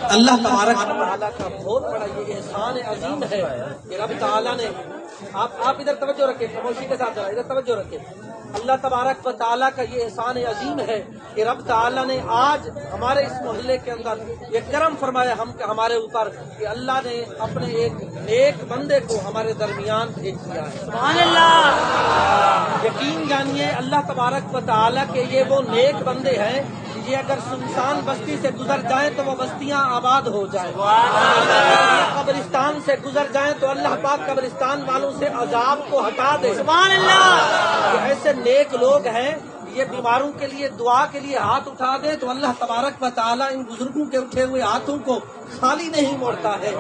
अल्लाह तबारक ताला का बहुत बड़ा ये एहसान अजीम है कि रब ताला ने आप इधर तवज्जो रखें, खामोशी के साथ जरा इधर तवज्जो रखें। अल्लाह तबारक व ताला का ये एहसान अजीम है कि रब ताला ने आज हमारे इस मोहल्ले के अंदर ये करम फरमाया हमारे ऊपर कि अल्लाह ने अपने एक नेक बंदे को हमारे दरमियान भेज दिया है। सुभान अल्लाह। यकीन जानिए अल्लाह तबारक व ताला के ये वो नेक बंदे हैं, ये अगर सुनसान बस्ती से गुजर जाए तो वो बस्तियां आबाद हो जाए, कब्रिस्तान से गुजर जाए तो अल्लाह पाक कब्रिस्तान वालों से अजाब को हटा दे। सुभान अल्लाह। ये ऐसे नेक लोग हैं, ये बीमारों के लिए दुआ के लिए हाथ उठा दे तो अल्लाह तबारक व ताला इन बुजुर्गों के उठे हुए हाथों को खाली नहीं मोड़ता है।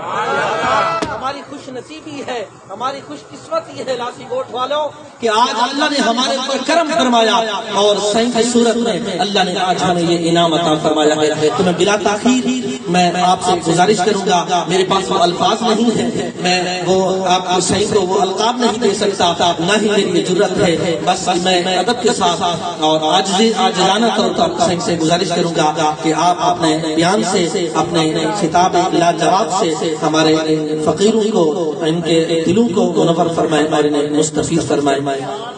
हमारी खुश नसीबी है, हमारी खुश किस्मत ये है लासी गोट वालों कि आज अल्लाह ने हमारे ऊपर करम फरमाया और सही की सूरत में अल्लाह ने आज हमें ये इनाम अता फरमाया है। तो मैं बिला ताखीर मैं आपसे गुजारिश करूंगा, मेरे पास वो अल्फाज नहीं है, मैं वो आपको सही को वो अलकाब नहीं दे सकता, न ही मेरी जुर्रत है। बस मैं अदब के साथ और आजिज़ाना तौर पर सही से गुजारिश करूंगा कि आप अपने बयान से, अपने खिताब लाजवाब से हमारे फकीरों को, इनके दिलों को मुनव्वर फरमाए और इन्हें मुस्तफीद फरमाए।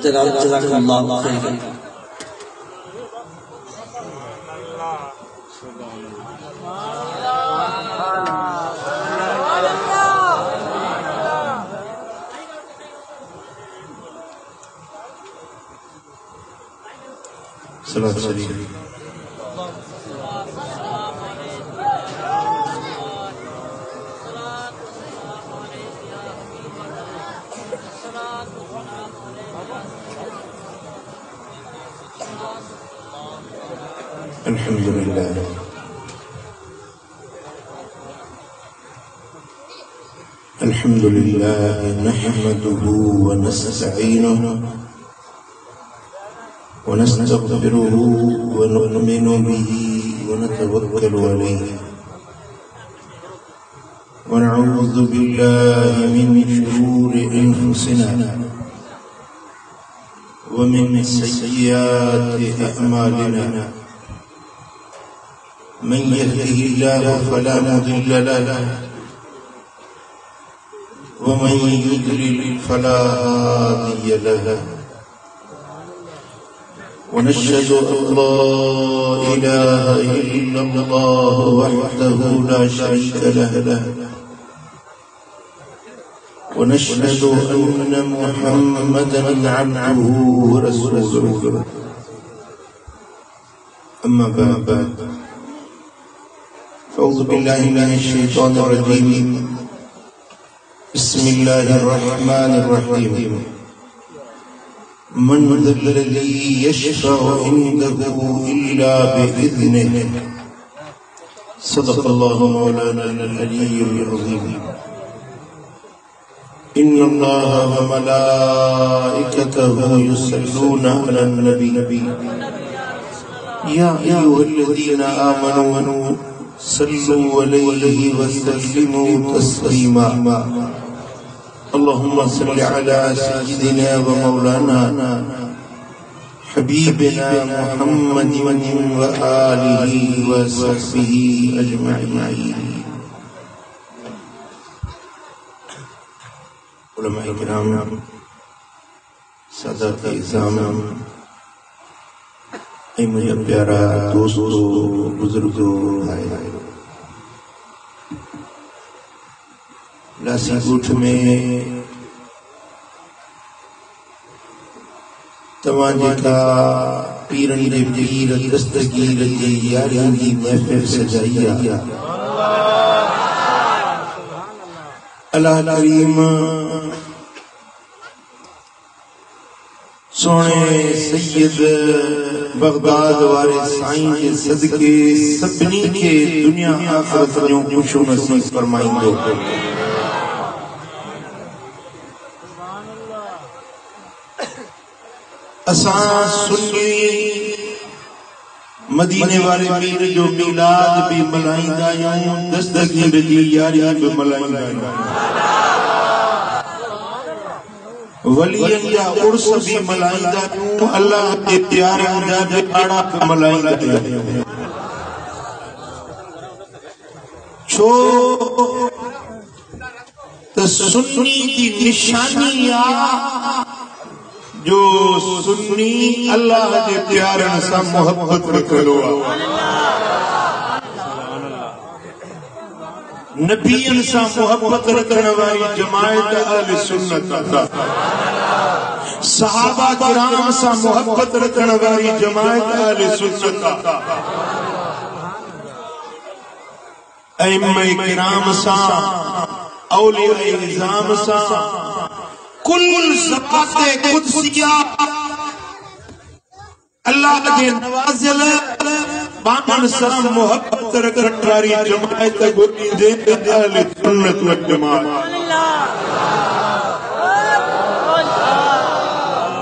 जज़ाकल्लाहु खैरन। सलात शरीफ। अल्हम्दुलिल्लाह अल्हम्दुलिल्लाह नहमदुहु व नस्तईनुहु व नस्तगफिरुहु व नु'मिनु बिही व नतवक्कलु अलैहि व नऊज़ु बिल्लाहि मिन शुरूरि अंफुसिना व मिन सय्यिआति अअमालिना। मन यहदिहिल्लाहु फला मुदिल्ल लहु व मन युद्लिल फला हादिय लहु व नशहदु अन ला इलाहा इल्लल्लाह वहदहु ला शरीका लहु व नशहदु अन्न मुहम्मदन अब्दुहु व रसूलुहु। अम्मा बाद अऊज़ु बिल्लाहि मिनश शैतानिर रजीम। बिस्मिल्लाहिर रहमानिर रहीम। मन ज़ल्लज़ी यशफ़अु इंदहु इल्ला बिइज़्निहि। सदक़ल्लाहु मौलाना अल-अलीयुल अज़ीम। इन्नल्लाहा व मलाइकतहु युसल्लूना अलन नबी या अय्युहल्लज़ीना आमनू सल्लु अलैहि व सल्लिमू तस्लीमा। अल्लाहुम्मा सल्लि अला सय्यिदिना व मौलाना हबीबिना मुहम्मदिन व आलिहि व सहबिही अजमईन। उलमाए किराम, सादात इज़ाम, मुझे प्यारा दोस्तों, बुजुर्गों, लासी गोठ में तवाजे का पीरन दे पीर दस्तगीर जी यारी दी महफिल सजाइया। अल्लाह करीम सोने सैयद बगदाद वाले साईं के सदके सबनी के दुनिया आखिरत जो खुश नसीब फरमाइंदो। असां सुन्नी मदीने वाले मीर जो मिलाद भी मलाइंदा आहियूं, दस्तगीर जी यारी भी मलाइंदा आहियूं, वलियन या उर्स भी मलाइंदा आहियूं, अल्लाह के प्यारे जा दिहाड़ा भी मलाइंदा आहियूं। छो तो सुन्नी की निशानी आ जो सुन्नी अल्लाह के प्यारन सां मोहब्बत रखलो आ, नबियन सां मोहब्बत रखण वारी जमायत अहले सुन्नत आ, सहाबा किराम सां मोहब्बत रखण वारी जमायत अहले सुन्नत आ, अइम्मा किराम सां औलिया निजाम सां कुल ज़बाते कुदसिया अल्लाह के नवाज़िल बामन सां मोहब्बत रखण वारी जमायत गोदी दे अहले सुन्नत व जमात।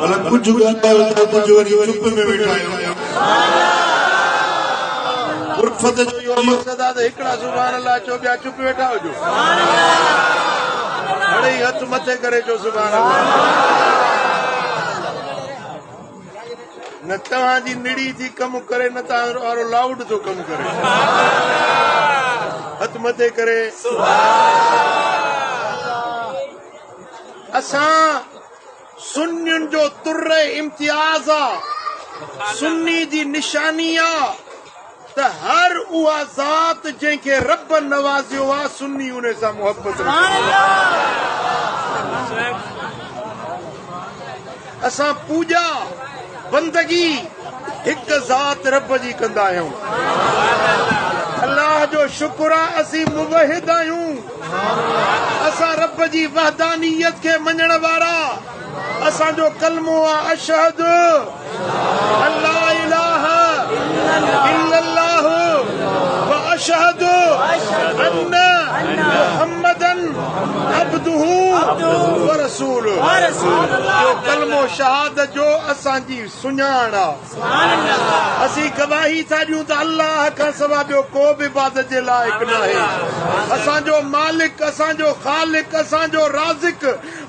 भला कुछ ॻाल्हायो कुछ वरी चुप में वेठा आहियो। उर्फत जो मक़सद आहे त हिकिड़ा सुभान अल्लाह चो ॿिया चुप वेठा हुजो। अड़े हथ मथे करे चो सुभान अल्लाह। न तव्हांजी निड़ी थी कम करे न तव्हां वारो लाउड थो कम करे। हथ मथे करे असां सुन्नियुनि जो तुर्र इम्तियाज़ आ, सुन्नी जी निशानी आ त हर उहा ज़ात जंहिंखे रब नवाज़ियो आहे सुन्नी उन सां मोहब्बत असां पूॼा बंदगी हिक ज़ात रब जी कंदा आहियूं। अल्लाह जो शुक्र आहे असीं मुवहिद आहियूं, असां रब जी वहदानियत खे मञण वारा। असांजो कलमो आहे अशहद अल्ला इलाहा इल्लल्लाह व अशहद अन्न मुहम्मदन अब्दुहु व रसूलुहु। जो कलमो शहादत जो असांजी सुञाण आहे। असीं गवाही था ॾियूं त अल्लाह खां सवाइ ॿियो को बि इबादत जे लाइक़ न आहे। असांजो मालिक, असांजो ख़ालिक, असांजो राज़िक,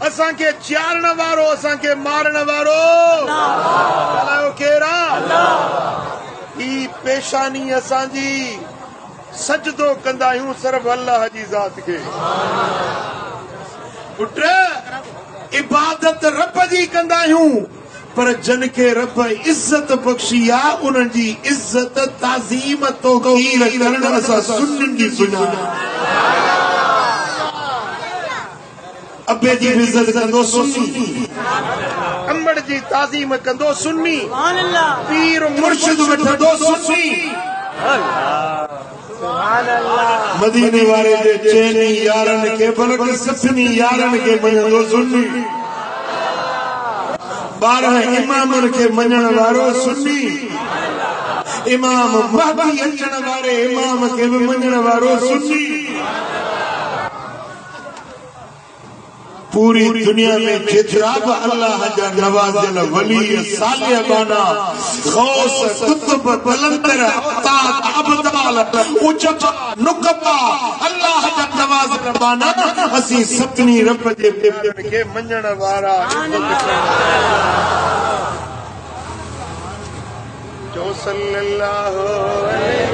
असांखे चारण वारो, असांखे मारण वारो अलायो केरु आहे। ही पेशानी असांजी सजदो कंदा आहियूं सिर्फ़ अल्लाह जी ज़ात खे। पुट इबादत रब जी कंदा आहियूं, पर जन खे रब इज़त बख़्शी आहे उन्हनि जी इज़त ताज़ीम तौक़ीर करण असां सुन्नियुनि जी सुञाण। अबे जी इज़त कंदो सुन्नी, अम्बड़ जी ताज़ीम कंदो सुन्नी, पीर मुर्शिद वठंदो सुन्नी। मदीने वारे जे चइनी यारनि खे बल्कि सभिनी यारनि खे मञंदो सुन्नी। 12 इमामनि खे मञण वारो सुन्नी। इमाम महदी अचण वारे इमाम खे बि मञण वारो सुन्नी। पूरी दुनिया में जेतिरा बि अल्लाह जा नवाज़िल वली सालिबाना गौस कुतुब बलंदर औताद अबदाल उजबा नुकबा अल्लाह जा नवाज़िल बाना असीं सभिनी रब जे प्यार खे मञण वारा जो सल्लल्लाहु अलैहि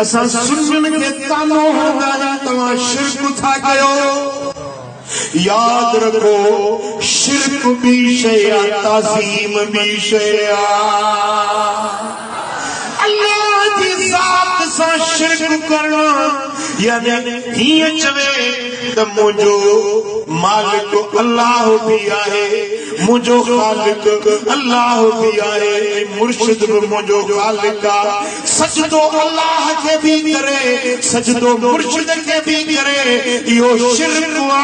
असां सुन्नियुनि खे तानो हणंदा आहियूं तव्हां शिरक था कयो। याद रखो शिरक भी शइ आहे, ताज़ीम भी शइ आहे। अल्लाह जी ज़ात सां शिरक करणु यानी हीअं चवे त मुझो मालिक अल्लाह भी आहे, मुझो खालिक अल्लाह भी आहे, मुर्शिद भी मुझो खालिक आ। सजदो अल्लाह के भी करे, सजदो मुर्शिद के भी करे, यो शिरक आ।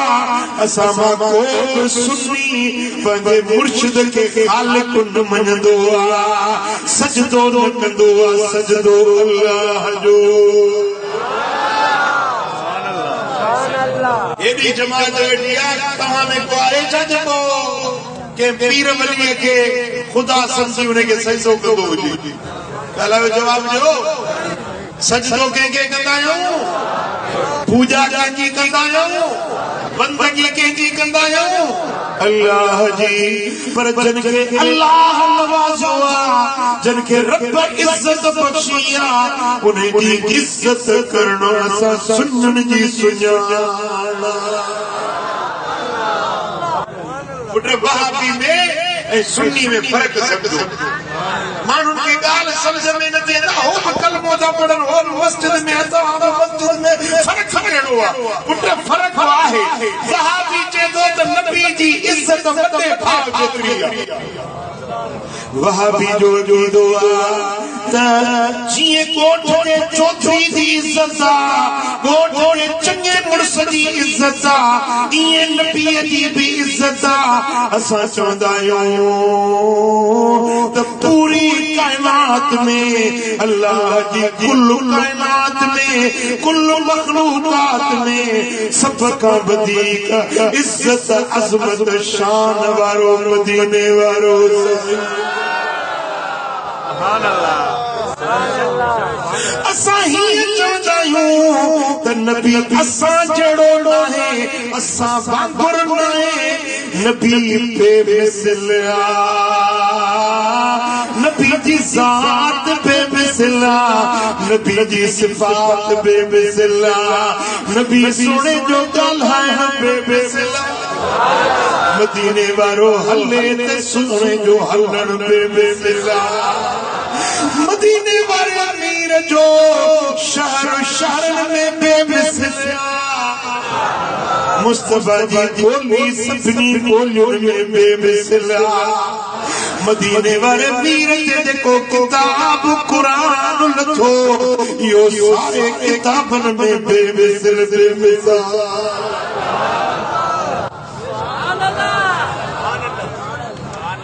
असां मां को सुन्नी पंहिंजे मुर्शिद के खालिक न मञंदो आ, सजदो न कंदो आ, सजदो अल्लाह जो। एडी जमात वेठी आ, तव्हां में को आहे छा जेको के पीर वलीअ खे ख़ुदा सम्झी उनखे सजदो कंदो हुजे? ॻाल्हायो जवाब ॾियो। सजदो कंहिंखे कंदा आहियूं? पूजा कंहिंजी कंदा आहियूं? बंदगी कंहिंजी कंदा आहियूं? अल्लाह जी। पर जिनखे अल्लाह नवाज़ो आ, जिनखे रब इज्जत बख़्शी आ, उनजी इज्जत करणो असां सुञण जी सुञाण। पुट वहाबी में ऐं सुन्नी में फ़र्क़ समझो। माण्हुनि खे ॻाल्हि सम्झ में नथी अचे, हो बि कलमो था पढ़नि, हो बि मस्जिद में, असां बि मस्जिद में, फ़र्क़ कहिड़ो आहे? पुट फ़र्क़ आहे, वहाबी चए थो त नबी जी इज़त वॾे भाउ जेतिरी आहे। वहाबी जो ॾींदो आहे त जीअं ॻोठ जे चौधरी जी इज़त आहे, ॻोठ जे चङे मुड़ुस जी इज़त आहे, ईअं नबीअ जी बि इज़त आहे। असां चवंदा आहियूं त पूरी काइनात में, अल्लाह जी कुल काइनात में, कुल मखलूकात में सभ खां वधीक इज़त अज़मत शान वारो मदीने वारो। असां हीअं चवंदा आहियूं त नबी असां जहिड़ो न आहे, असां वांगुरु न आहे। नबी बेमिसल आहे, नबी जी ज़ात बेमिसल आहे, नबी जी सिफ़ात बेमिसल आहे, नबी सोणे जो ॻाल्हाइण बेमिसल आहे। मदीने वारो हले त सोणे जो हलण बेमिसल आहे। मदीने वारे अमीर जो शहर शहरन में बेमिसल आहे। मुस्तफा जी ॿोली सभिनी ॿोलियुनि में बेमिसल आहे। मदीने वारे मीर ते जेको किताब क़ुरान लथो, इहो सारे किताबनि में बेमिसल बेमिसल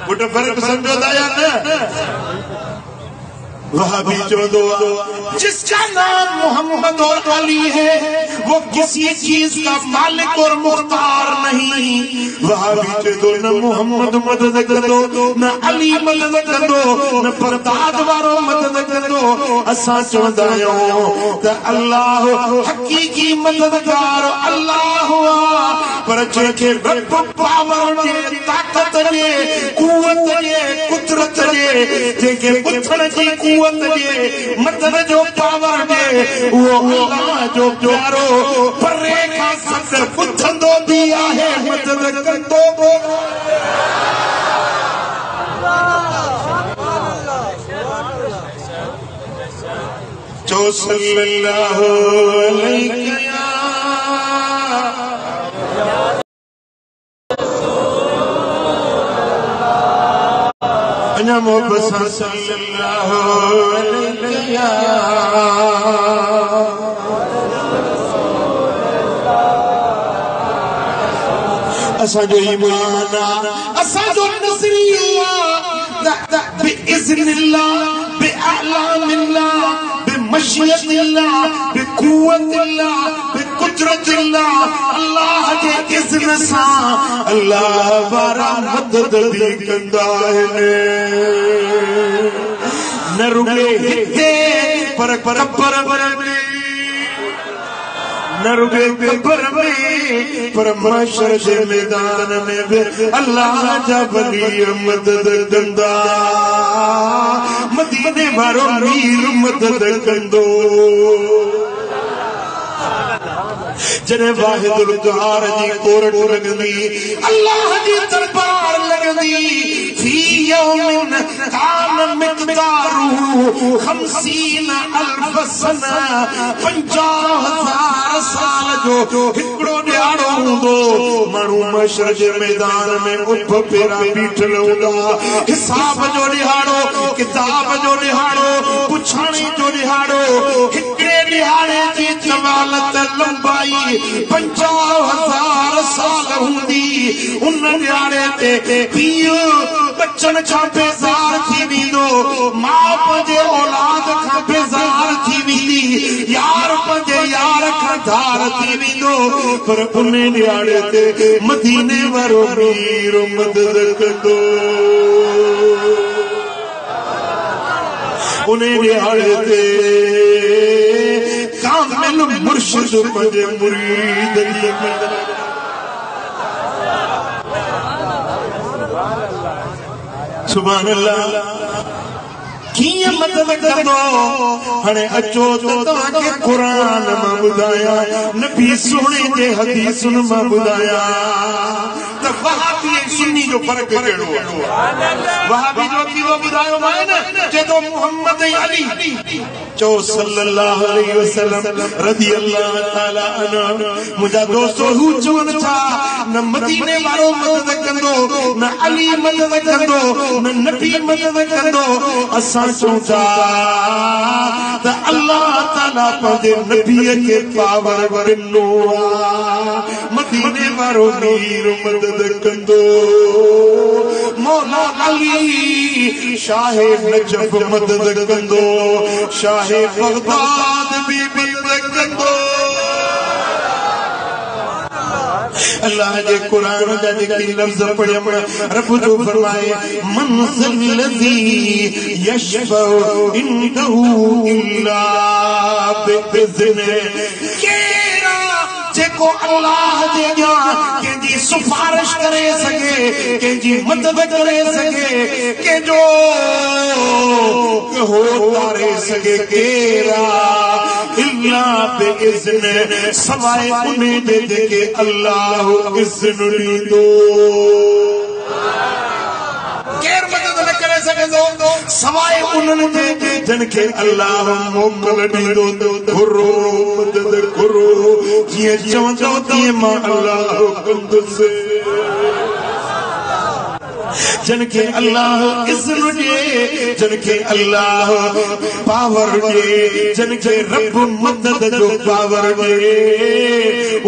पुट फ़र्क़ सम्झो था या न? वहाबी चौदो जिसका नाम मोहम्मद और अली है, वो किसी चीज का मालिक और मुख्तार नहीं। वहाबी चौदो न मोहम्मद मदद कंदो, न अली मदद कंदो, न परदाद वारो मदद कंदो। असां चवंदा आहियूं त अल्लाह हक़ीक़ी मददगार अल्लाह आहे, पर जंहिंखे रब पावर ॾे, ताक़त ॾे, कुवत ॾे, कुदरत ॾे, जंहिंखे उथण जी कुवत ॾे, मदद जो पावर ॾे, उहो अल्लाह जो प्यारो परे खां सत उथंदो बि आहे, मदद कंदो बि। चो सल्लल्लाहु अलैहि अञा मोहब्बत सां सल्लल्लाहु अलैहि। असांजो ईमान आहे, असांजो नज़रियो आहे बिइज़्निल्लाह, बिअलामिल्लाह, बिमशियतिल्लाह, बिक़ुव्वतिल्लाह, बिक़ुदरतिल्लाह। अल्लाह जे इज़्न सां अल्लाह वारा मदद भी कंदा आहिनि। न रुॻे हिते पर कबर में, न रुॻे कबर में पर महशर जे मैदान में बि अल्लाह जा वली मदद कंदा। मदीने वारो मीर मदद कंदो। जने वाहिदुल क़हार जी कोरट लगदी, अल्लाह जी दरबार लगदी, फी यौमिन कान मिक़दारुहु 50,000 सना, 50,000 साल जो हिकड़ो ॾियारो हूंदो। माण्हू मशर जे मैदान में उभ पेरा बीठल हूंदा, हिसाब जो ॾिहाड़ो, किताब जो ॾिहाड़ो, पुछाणी जो ॾिहाड़ो, हिकड़े ॾिहाड़े जी जवालत लंबाई 50,000 साल हूंदी। उन ॾिहाड़े ते पीउ बच्चन खां बेज़ार थी वेंदो, माउ पंहिंजे औलाद खां बेज़ार थी वेंदी, यार पंहिंजे यार खां धार थी वेंदो। पर उन ॾिहाड़े ते मदीने वारो मीर मदद कंदो। उन ॾिहाड़े ते कामिल मुर्शिद पंहिंजे मुरीद खे मदद। सुभान अल्लाह। कीअं मदद कंदो? हाणे अचो त तव्हांखे क़ुरान मां ॿुधाया, नबी सुहिणे जे हदीसुनि मां ॿुधाया त वहाबी ऐं सुन्नी जो फ़र्क़ु कहिड़ो आहे। वहाबी जो कीअं ॿुधायो मां न, जेको मुहम्मद ऐं अली चओ सल्लल्लाहु अलैहि वसल्लम रज़ी अल्लाह ताला अन्हु। मुंहिंजा दोस्तो हू चवनि था न मदीने वारो मदद कंदो, न अली मदद कंदो, न नबी मदद कंदो। असां चऊं था त अल्लाह ताला पंहिंजे नबीअ खे पावर ॾिनो आहे, मदीने वारो मीर मदद कंदो। मौला अली शाहे नजफ मदद कंदो, शाहे बगदाद भी मदद कंदो। अल्लाह जे कुरान जा जेके लफ्ज़ पढ़ियम, रब जो फरमाए मन लज़ी यशफउ इंदहु इल्ला बिइज़्निहि। केरा जेको अल्लाह जे अॻियां कंहिंजी सिफारिश करे सघे, कंहिंजी मदद करे सघे, कंहिंजो हो तारे सघे, केरा इल्ला बिइज़्निहि, सवाइ उन जे जेके अल्लाह इज़्न ॾींदो। केर मदद न करे सघंदो सवाइ उन्हनि जे जिन खे अल्लाह मोकल ॾींदो। घुरो मदद घुरो, जीअं चवंदो तीअं मां अल्लाह कंदुसि। जिन खे अल्लाह इज़्न ॾे, जिन खे अल्लाह पावर ॾे, जिन खे रब मदद जो पावर ॾे,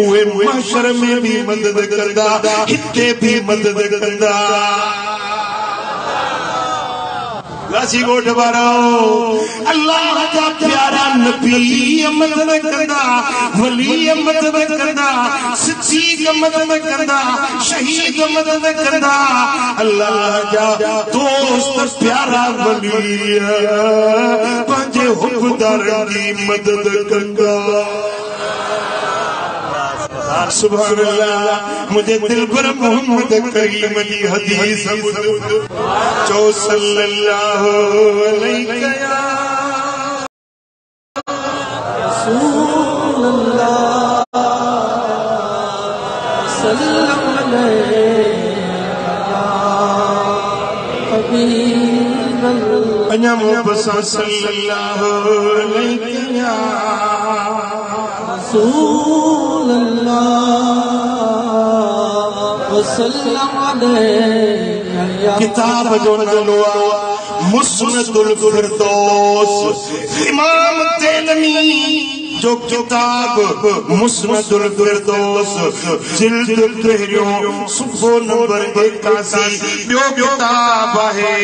उहे महशर में भी मदद कंदा, हिते भी मदद कंदा। गासी गोठ वारो अल्लाह जा प्यारा नबी मदद कंदा, वली मदद कंदा, सिद्दीक मदद कंदा, शहीद मदद कंदा। अल्लाह जा दोस्त प्यारा वली पंहिंजे हुक्मदार की मदद कंदा। सुभान अल्लाह। मुझे दिल पर मोहम्मद करीम जी हदीस चो सल्लल्लाहु अलैहि अञा मुबसा सल्लल्लाहु अलैहि किताब जो नालो मुस्नदुल फिरदौस। इमाम तेलमी जो किताब मुस्नदुल फिरदौस जिल्द पहिरियों सुफ़ो नंबर 81। ॿियो किताब आहे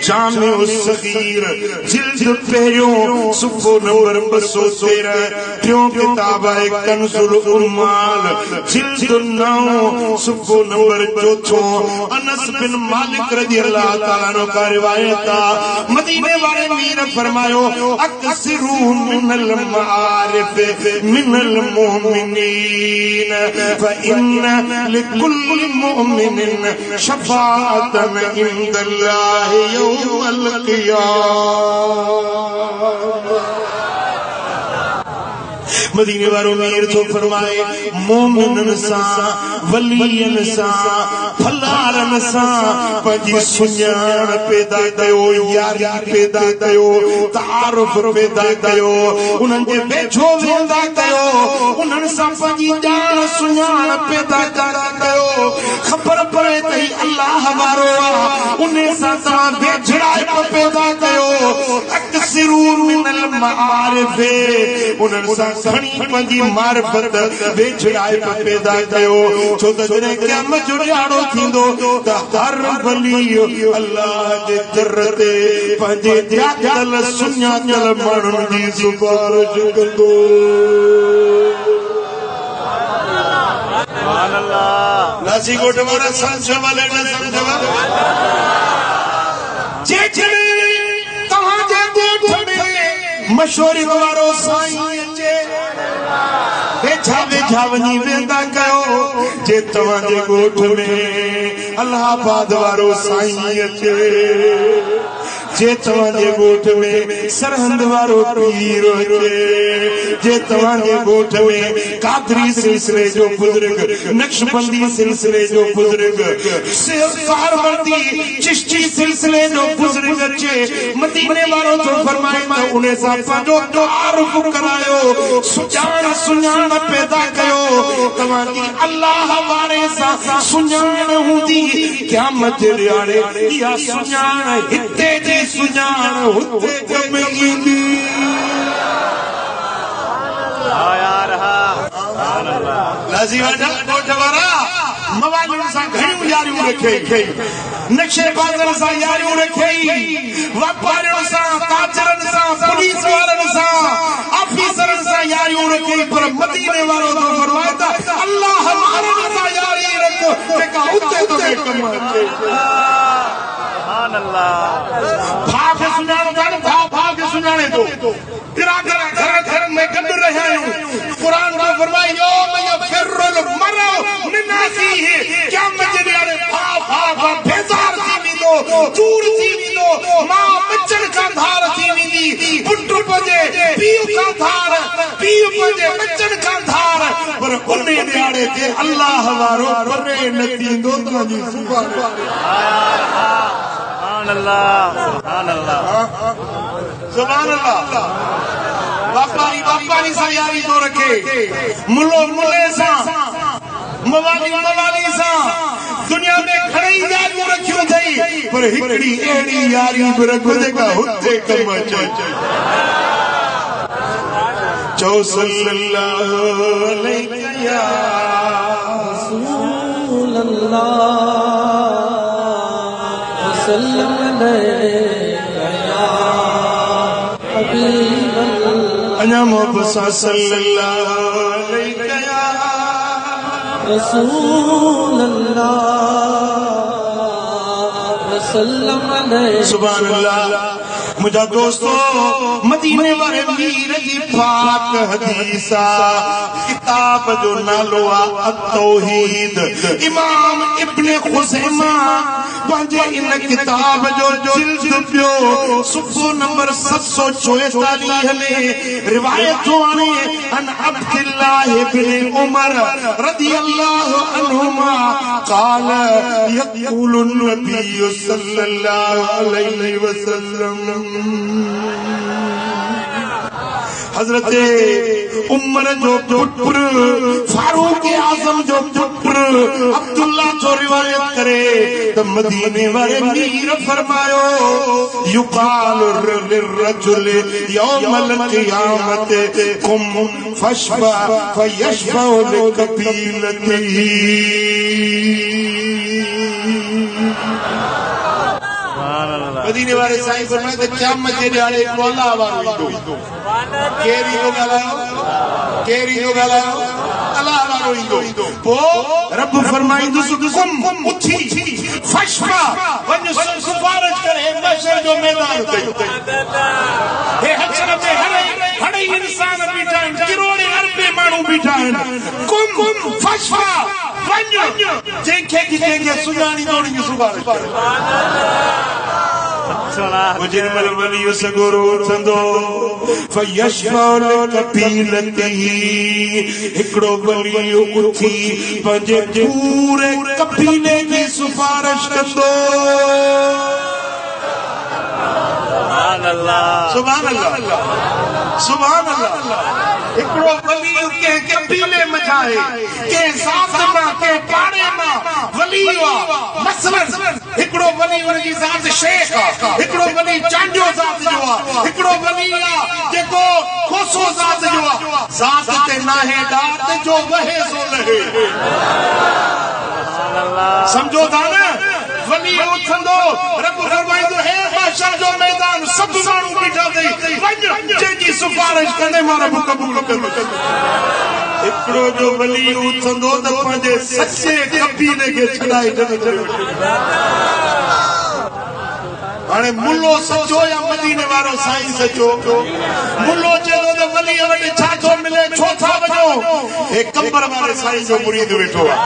जामिउ सगीर जिल्द पहिरियों सुफ़ो नंबर 213। टियों किताब आहे कंज़ुल उम्माल जिल्द 9 सुफ़ो नंबर 4। अनस बिन मालिक रज़ी अल्लाह ताला अन्हु का रिवायत आहे, मदीने वाले मीर फरमायो अक्सिरू मिनल मारिफ मिनल मुमिनीन फइन्न लिकुल्लि मुमिनिन शफाअतन इंदल्लाहि यौमल क़ियामह। मदीने वारो मीर तो फरमाए मोमिनन सा वलियन सा फलारन सा पंजी सुञाण पैदा कयो यारी पैदा कयो तारुफ पैदा कयो उन्हनि जे वेझो वेंदा कयो उन्हनि सां पंहिंजी ॼाण सुञाण पैदा कयो ख़बर पए त अल्लाह वारो आहे उन सां तव्हां वेझड़ाइप पैदा कयो अक्सिरू मिनल मारिफ उन्हनि सां खणी पंहिंजी मारिफत वेझड़ाइप पैदा कयो छो त जॾहिं क़यामत जो ॾियारो थींदो त हर वली अल्लाह जे दर ते पंहिंजे ॼातल सुञातल माण्हुनि जी सिफारिश कंदो नासी गोट वारा संस वाले न समझवा जेठड़े तव्हां जे गोठ में मशोरी वारो साईं अचे वेझा वेझा वञी वेंदा कयो जे तव्हां जे गोठ में अलाहाबाद वारो साईं अचे जे तव्हां जे गोठ में सरहंद वारो पीर अचे जे तव्हां जे गोठ में कादरी सिलसिले जो बुजुर्ग नक्शबंदी सिलसिले जो बुजुर्ग सारवर्दी चिश्ती सिलसिले जो बुजुर्ग अचे मदीने वारो तो फरमाए त उन सां पंहिंजो तारुफ करायो सुञाण सुञाण पैदा कयो तव्हां जी अल्लाह वारे सां सुञाण हूंदी क़यामत जे ॾियारे इहा सुञाण हिते जी सुञाण हुते कम ईंदी लाज़ी वाडा कोठ वारा मवालिन सां घणियूं यारियूं रखे नक्शे बाज़न सां यारियूं रखे वापारियुनि सां ताजरनि सां पुलिस वारनि सां ऑफिसरनि सां यारियूं रखे पर मदीने वारो तो फरमाए त अल्लाह वारनि सां यारी रखो जेका हुते तो कम अचे भाग सुञाणे भाग सुञाणे तो घर में गॾु रहिया आहियूं क़ुरान तो फरमाए यौम यफ़िरुल मरउ मिन अख़ीहि क़यामत जे ॾींहुं भाउ बेज़ार थी वेंदो दूर थी वेंदो मां बचन खां धार थी वेंदी पुट पंहिंजे पीउ खां धार पीउ पंहिंजे बचन खां धार पर उन ॾियारे ते अल्लाह वारो परे न थींदो तव्हांजी सुभान अल्लाह वापारी सां यारी तो रखे मुल्लो मुल्ले सां मवाली सां दुनिया में घणई यारियूं रखियूं अथई पर हिकिड़ी अहिड़ी यारी बि रखो जेका हुते कम अचे चओ सल्लल्लाहु अलैहि या रसूल अल्लाह वसल्लम अञा मोहब्बत सल्लल्लाहु अलैहि या रसूल अल्लाह वसल्लम सुभान अल्लाह मुझा दोस्तों मदीने वाले मीर जी पाक हदीसा किताब जो नालो अत-तौहीद इमाम इब्ने खुज़ैमा पंहिंजे इन किताब जो जिल्द पियो सुफ़ो नंबर 744 में रिवायत आने अन अब्दुल्लाह इब्ने उमर रदियल्लाहु अन्हुमा क़ाल यक़ूलु नबी सल्लल्लाहु अलैहि वसल्लम हजरत उमर जो पुत्र फारूक आजम जो पुत्र अब्दुल्ला जो रिवायत करे तो मदीने वाले मीर फरमायो युकाल लिर्रजुल यौमल क़ियामत कुम फशफा फयशफा लिकबीलतिही मदीने वाले साईं फरमाए त क़यामत जे ॾियारे कोला वारो ईंदो केरी तो ॻाल्हायो अल्लाह वारो ईंदो पोइ रब फरमाईंदुसि कुम उथी फशफा वञ सिफारिश करे महशर जो मैदान ते हे हशर में हर इंसान बीठा आहिनि करोड़े अरबे माण्हू बीठा आहिनि कुम फशफा वञ जंहिंखे सुञाणी तोड़ी सिफारिश करे मुजरिमल वली सगुरो थंदो फयशफाउ कपीलती हिकड़ो वली उठी पंजे पूरे कपीले की सिफारिश कंदो सुभान अल्लाह सुभान अल्लाह हिकड़ो वली के कबीले मचाए के साथ में के पाड़े में वली हुआ मसलन हिकड़ो वली उनकी जात शेख हिकड़ो वली चांडियो जात जो हिकड़ो वली जेको कोसो जात जो जात ते नाहे डाट जो वहे सो लहे समझो था ना वली उठंदो रब फरमाइंदो है माशर जो मैदान सब मानू बिठा दई वञ जेकी सिफारिश करने मारा कबूल कर हिकड़ो जो वली उठंदो त पंहिंजे सच्चे कबीले के छड़ाई हाणे मुल्लो सचो या मदीने वारो साईं सचो मुल्लो चयो त वली वटि छा थो मिले छो था वञो हे कंबर वारे साईं जो मुरीद वेठो आहे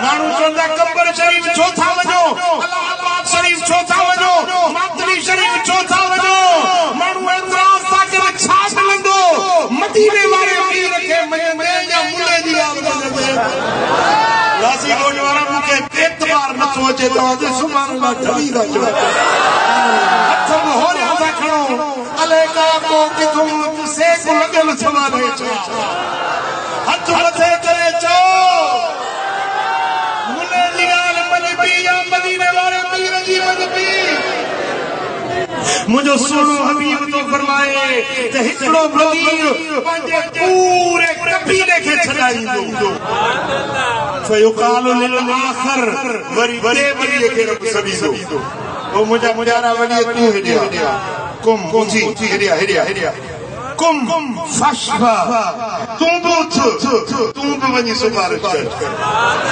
मानू चवंदा कंबर शरीफ छो था वञो अलाहाबाद शरीफ छो था वञो मातरी शरीफ छो था वञो मानू एतराज़ था करे छा मिलंदो मदीने वारे पीर खे मञंदे या मुल्ले जी आवाज़ में लासी गोज वारा मूंखे एतबार नथो अचे तव्हां ते सुभाणे अल्लाह ठही था चओ हथ में होरिया था खणो अले का को किथों सेक लॻल सुभाणे छा हथ मथे करे चओ मदीने वाले पीर जी मजबी मुझो सोनो हबीब तो फरमाए ते हिकड़ो वली पंहिंजे पूरे कबीले खे छॾाईंदो फयुकाल लिल आखिर वरी ॿिए वलीअ खे रब सॾींदो ओ मुंहिंजा वली तूं हेॾिया कुम उथी हेॾिया कुम फशफा तूं बि उथ तूं बि वञी सिफारिश कर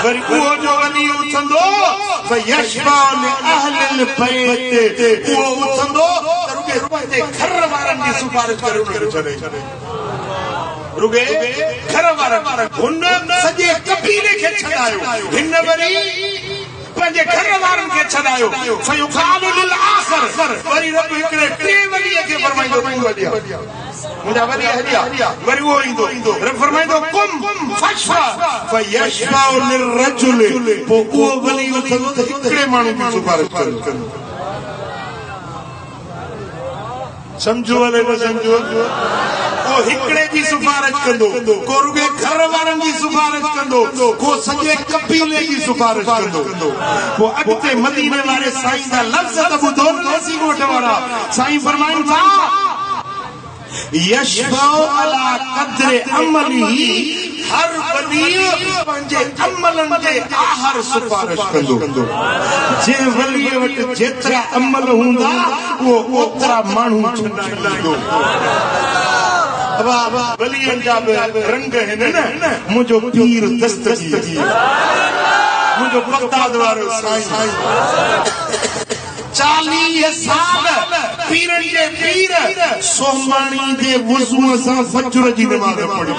वरी उहो जो वली उथंदो फयशफाउ लिअहलिल बैत उहो उथंदो त रुगे पंहिंजे घर वारनि जी सिफारिश करे उनखे छॾे रुगे घर वारनि हुन सॼे कबीले खे छॾायो हिन वरी पंहिंजे घर वारनि खे छॾायो फयुकाल लिल आखिर वरी रब हिकिड़े टे वलीअ खे फरमाईंदो तूं वॾिया मुझा वली हदिया वरी वो इंदो रब फरमाइंदो कुम फशफा फयशफाउ लिररजुल पो वो वली उथंदो त हिकड़े माण्हू जी सिफारिश करे समझो वाले न समझो को हिकड़े जी सिफारिश कंदो को रुगे घर वारनि जी सिफारिश कंदो को सॼे कबीले जी सिफारिश कंदो पो अॻिते मदीने वारे साईं जा लफ़्ज़ त ॿुधो नसी ॻोठ वारा साईं फरमाइनि था यशफाउ अला कद्र अमलिही हर वली पंहिंजे अमलनि जे आहर सिफारिश कंदो जे वली वटि जेतिरा अमल हूंदा उहो ओतिरा माण्हू छॾाईंदो वलियनि जा रंग आहिनि न मुंहिंजो पीर दस्तगीर मुंहिंजो बगदाद वारो साईं 40 साल पीरनि जे पीर सोमाणी जे वुज़ू सां फजर जी नमाज़ पढ़ी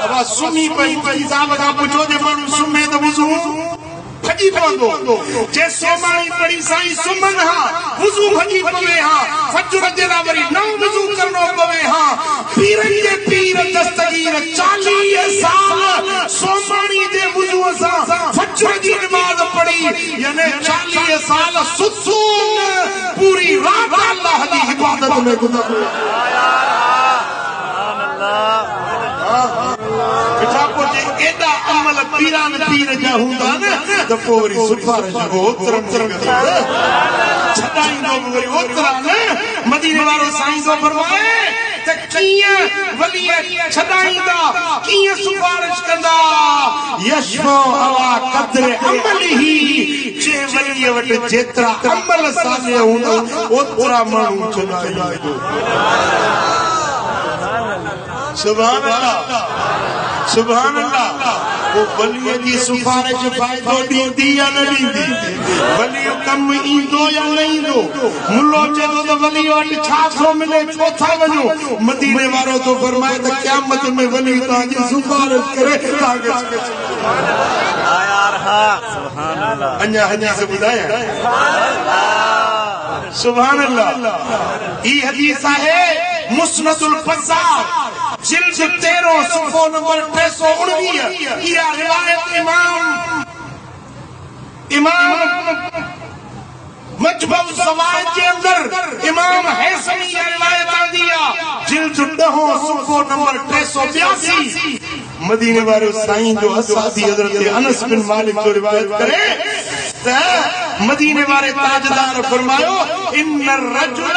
अब सुम्ही पई साहब खां पुछो जे माण्हू सुम्हे त वुज़ू भॼी पवंदो जे सोमाणी पढ़ी साईं सुम्हनि हा वुज़ू भॼी पवे हा फजर जे लाइ वरी नओं वुज़ू करणो पवे हा पीरनि जे पीर दस्तगीर 40 साल सोमाणी जे वुज़ू सां फजर जी नमाज़ पढ़ी यानी 40 साल सुसून पूरी रात अल्लाह जी इबादत में गुज़ारी बिठाको जे एॾा अमल पीरान पीर जा हूंदा न त पोइ वरी सिफारिश ओतिरा छॾाईंदो वरी ओतिरा न मदीने वारो साईं थो फरमाए त कीअं वली छॾाईंदा कीअं सिफारिश कंदा यशफाउ अला कद्र अमलिही जे वलीअ वटि जेतिरा अमल साले हूंदा ओतिरा माण्हू छॾाईंदो सुभान अल्लाह सुभान अल्लाह वो वली जी सिफारिश फ़ाइदो ॾींदी या न ॾींदी वली कम ईंदो या न ईंदो मुल्लो चए थो त वली वटि छा थो मिले छो था वञो मदीने वारो तो फरमाए त क़यामत में वली तव्हांजी सिफारिश करे तव्हांखे अन्या हदीस ॿुधाया सुभान अल्लाह। ई हदीस आहे मुस्नदुल बज़ार जिल्द 13 सफ़ो नंबर 319। इहा रिवायत इमाम मजबूत ज़वाइद के अंदर इमाम हैसमी रिवायत आंदी आहे जिल्द 10 सफ़ो नंबर 382। मदीने वाले साईं जो असादी हजरत अनस बिन मालिक जो रिवायत करे त मदीने वाले ताजदार फरमायो इन्नर रजुल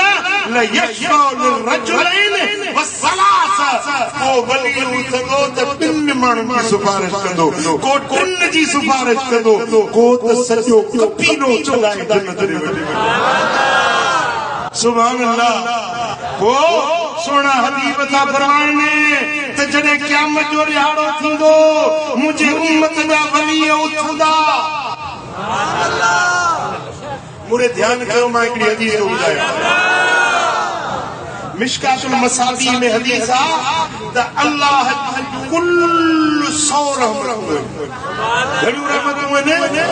ला यशफउ लिरजुलैन वसलासा। को वली उथंदो त 3 माण्हुनि जी सिफारिश कंदो, को 3 जी सिफारिश कंदो, को त सॼो कपीलो चलाए जन्नत में वञे। सुभान अल्लाह। को सोना हबीब था फरमाइने त जॾहिं क़यामत जो ॾियारो थींदो मुंहिंजे उम्मत जा वली उथंदा। मुरे ध्यान कयो, मां हिकिड़ी हदीस थो ॿुधायां। मिशकातुल मसाबी में हदीस आहे त अल्लाह कुल 100 रहमतूं घणियूं रहमतूं आहिनि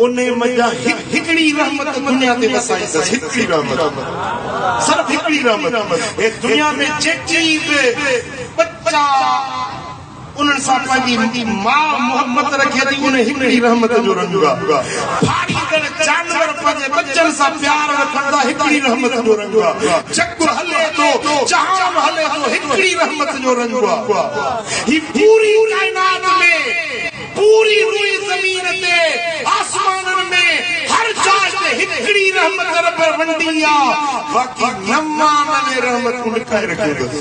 उन मजा हिकिड़ी रहमत दुनिया ते वसाई अथसि। हिकिड़ी रहमत, सिर्फ हिकिड़ी रहमत। हे दुनिया में जेकी बि बच्चा उन्हनि सां पंहिंजी मां मोहब्बत रखे थी उन हिकिड़ी रहमत जो रंग आहे। फाड़ींदड़ जानवर पंहिंजे बच्चनि सां प्यार रखनि था, हिकिड़ी रहमत जो रंग आहे। जग हले थो, जहान हले थो, हिकिड़ी रहमत जो रंग आहे। ही पूरी कायनात में, पूरी रुई ज़मीन ते, आसमाननि में, हर जाइ ते हिकिड़ी रहमत रब वंडी आहे। बाक़ी 99 रहमतूं लिखाए रखियूं अथसि।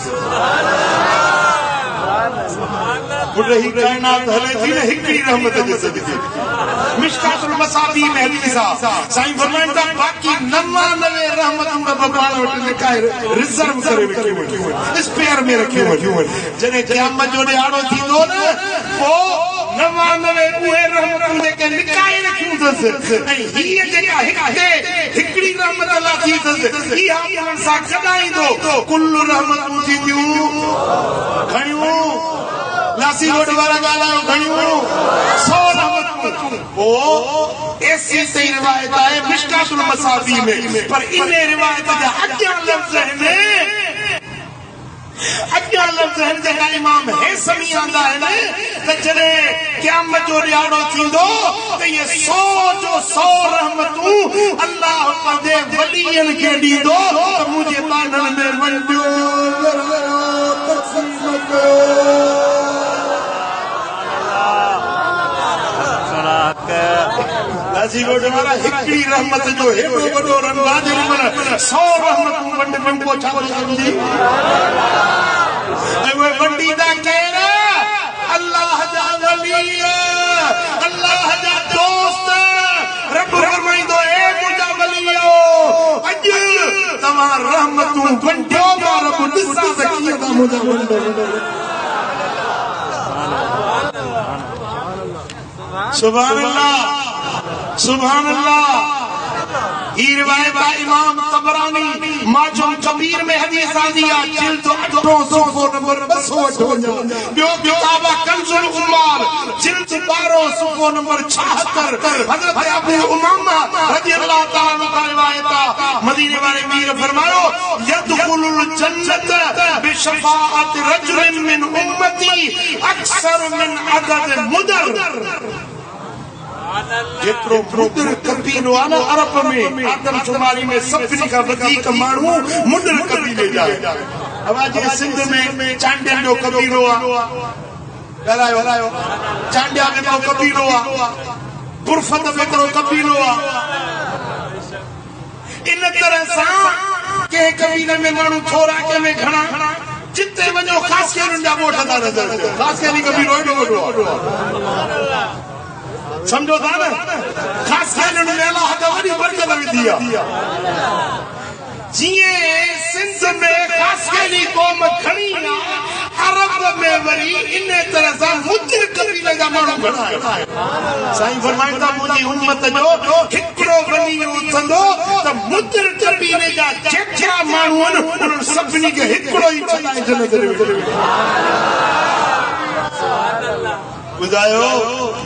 ही कायनात हले थी न हिकिड़ी रहमत जे सदिक़े। मिशकातुल मसाबी में हदीस आहे साईं फरमाइनि था बाक़ी 99 रहमतूं रब पाण वटि लिखाए रिजर्व करे रखियूं आहिनि, स्पेयर में रखियूं आहिनि। जॾहिं क़यामत जो ॾियारो थींदो न पोइ 99 उहे रहमतूं जेके लिकाए रखियूं अथसि ऐं हीअ जेका हिकिड़ी रहमत अल्लाह थी अथसि इहा उन्हनि सां गॾाईंदो कुल रहमतूं थींदियूं घणियूं। लासी रोड वारा ॻाल्हायो घणियूं 100 रहमतूं। पोइ ऐसी सही रिवायत आहे मिशकातुल मसाबी में, पर इन रिवायत जा अॻियां लफ़्ज़ आहिनि जेका इमाम हैसमी आंदा आहिनि त जॾहिं क़यामत जो ॾियारो थींदो त इहे 100 जो 100 रहमतूं अल्लाह पंहिंजे वलीअनि खे ॾींदो त मुंहिंजे बाननि में वंडियो तक़सीम कयो। लासी रोड वारा हिकिड़ी रहमत जो हेॾो वॾो रंग आहे जेॾी महिल 100 रहमतूं वंड पोछा वञी ऐं उहे वंडींदा केरु? अल्लाह जा वली, अल्लाह जा दोस्त। रब फरमाईंदो ए मुंहिंजा वलीओ अॼु तव्हां रहमतूं वंडियो, मां रब ॾिसां त कीअं था मुंहिंजा वंडो। सुभान अल्लाह, सुभान अल्लाह। ये रिवायत इमाम तबरानी माजुम कबीर में हदीस आंदी है जिल्द 8 नंबर 258। ॿियो किताब कंजुल उम्माल जिल्द 12 नंबर 76। हजरत अबू उमामा रज़ी अल्लाह तआला अन्हु का रिवायत है मदीने वाले मीर फरमायो यदखुलुल जन्नत बिशफाअत रजुलिन मिन उम्मती अक्सर मिन अदद मुदर। जेतिरो मुदर कबीलो आहे न अरब में आदमशुमारी में सभिनी खां वधीक माण्हू मुदर कबीले जा। अवाजे सिंध में चांडिया जो कबीलो आहे, ॻाल्हायो चांडिया में को कबीलो आहे, पुरफत में को कबीलो आहे। इन तरह सां कंहिं कबीले में माण्हू थोरा कंहिं में घणा, जिते वञो ख़ासि करे जा वोट था नज़र अचनि। ख़ासि करे कबीलो एॾो वॾो आहे, समझो था न। ख़ासि करे में अलाह का वॾी बरकत विधी आहे। जीअं सिंध में ख़ासि करे क़ौम खणी आहे, अरब में वरी इन तरह सां मुदर कबीले जा माण्हू घणा आहिनि। साईं फरमाइनि था मुंहिंजी उम्मत जो हिकिड़ो वली उथंदो त मुदर कबीले जा जेतिरा माण्हू आहिनि उन्हनि सभिनी खे हिकिड़ो ई चटाए जन्नत में। ॿुधायो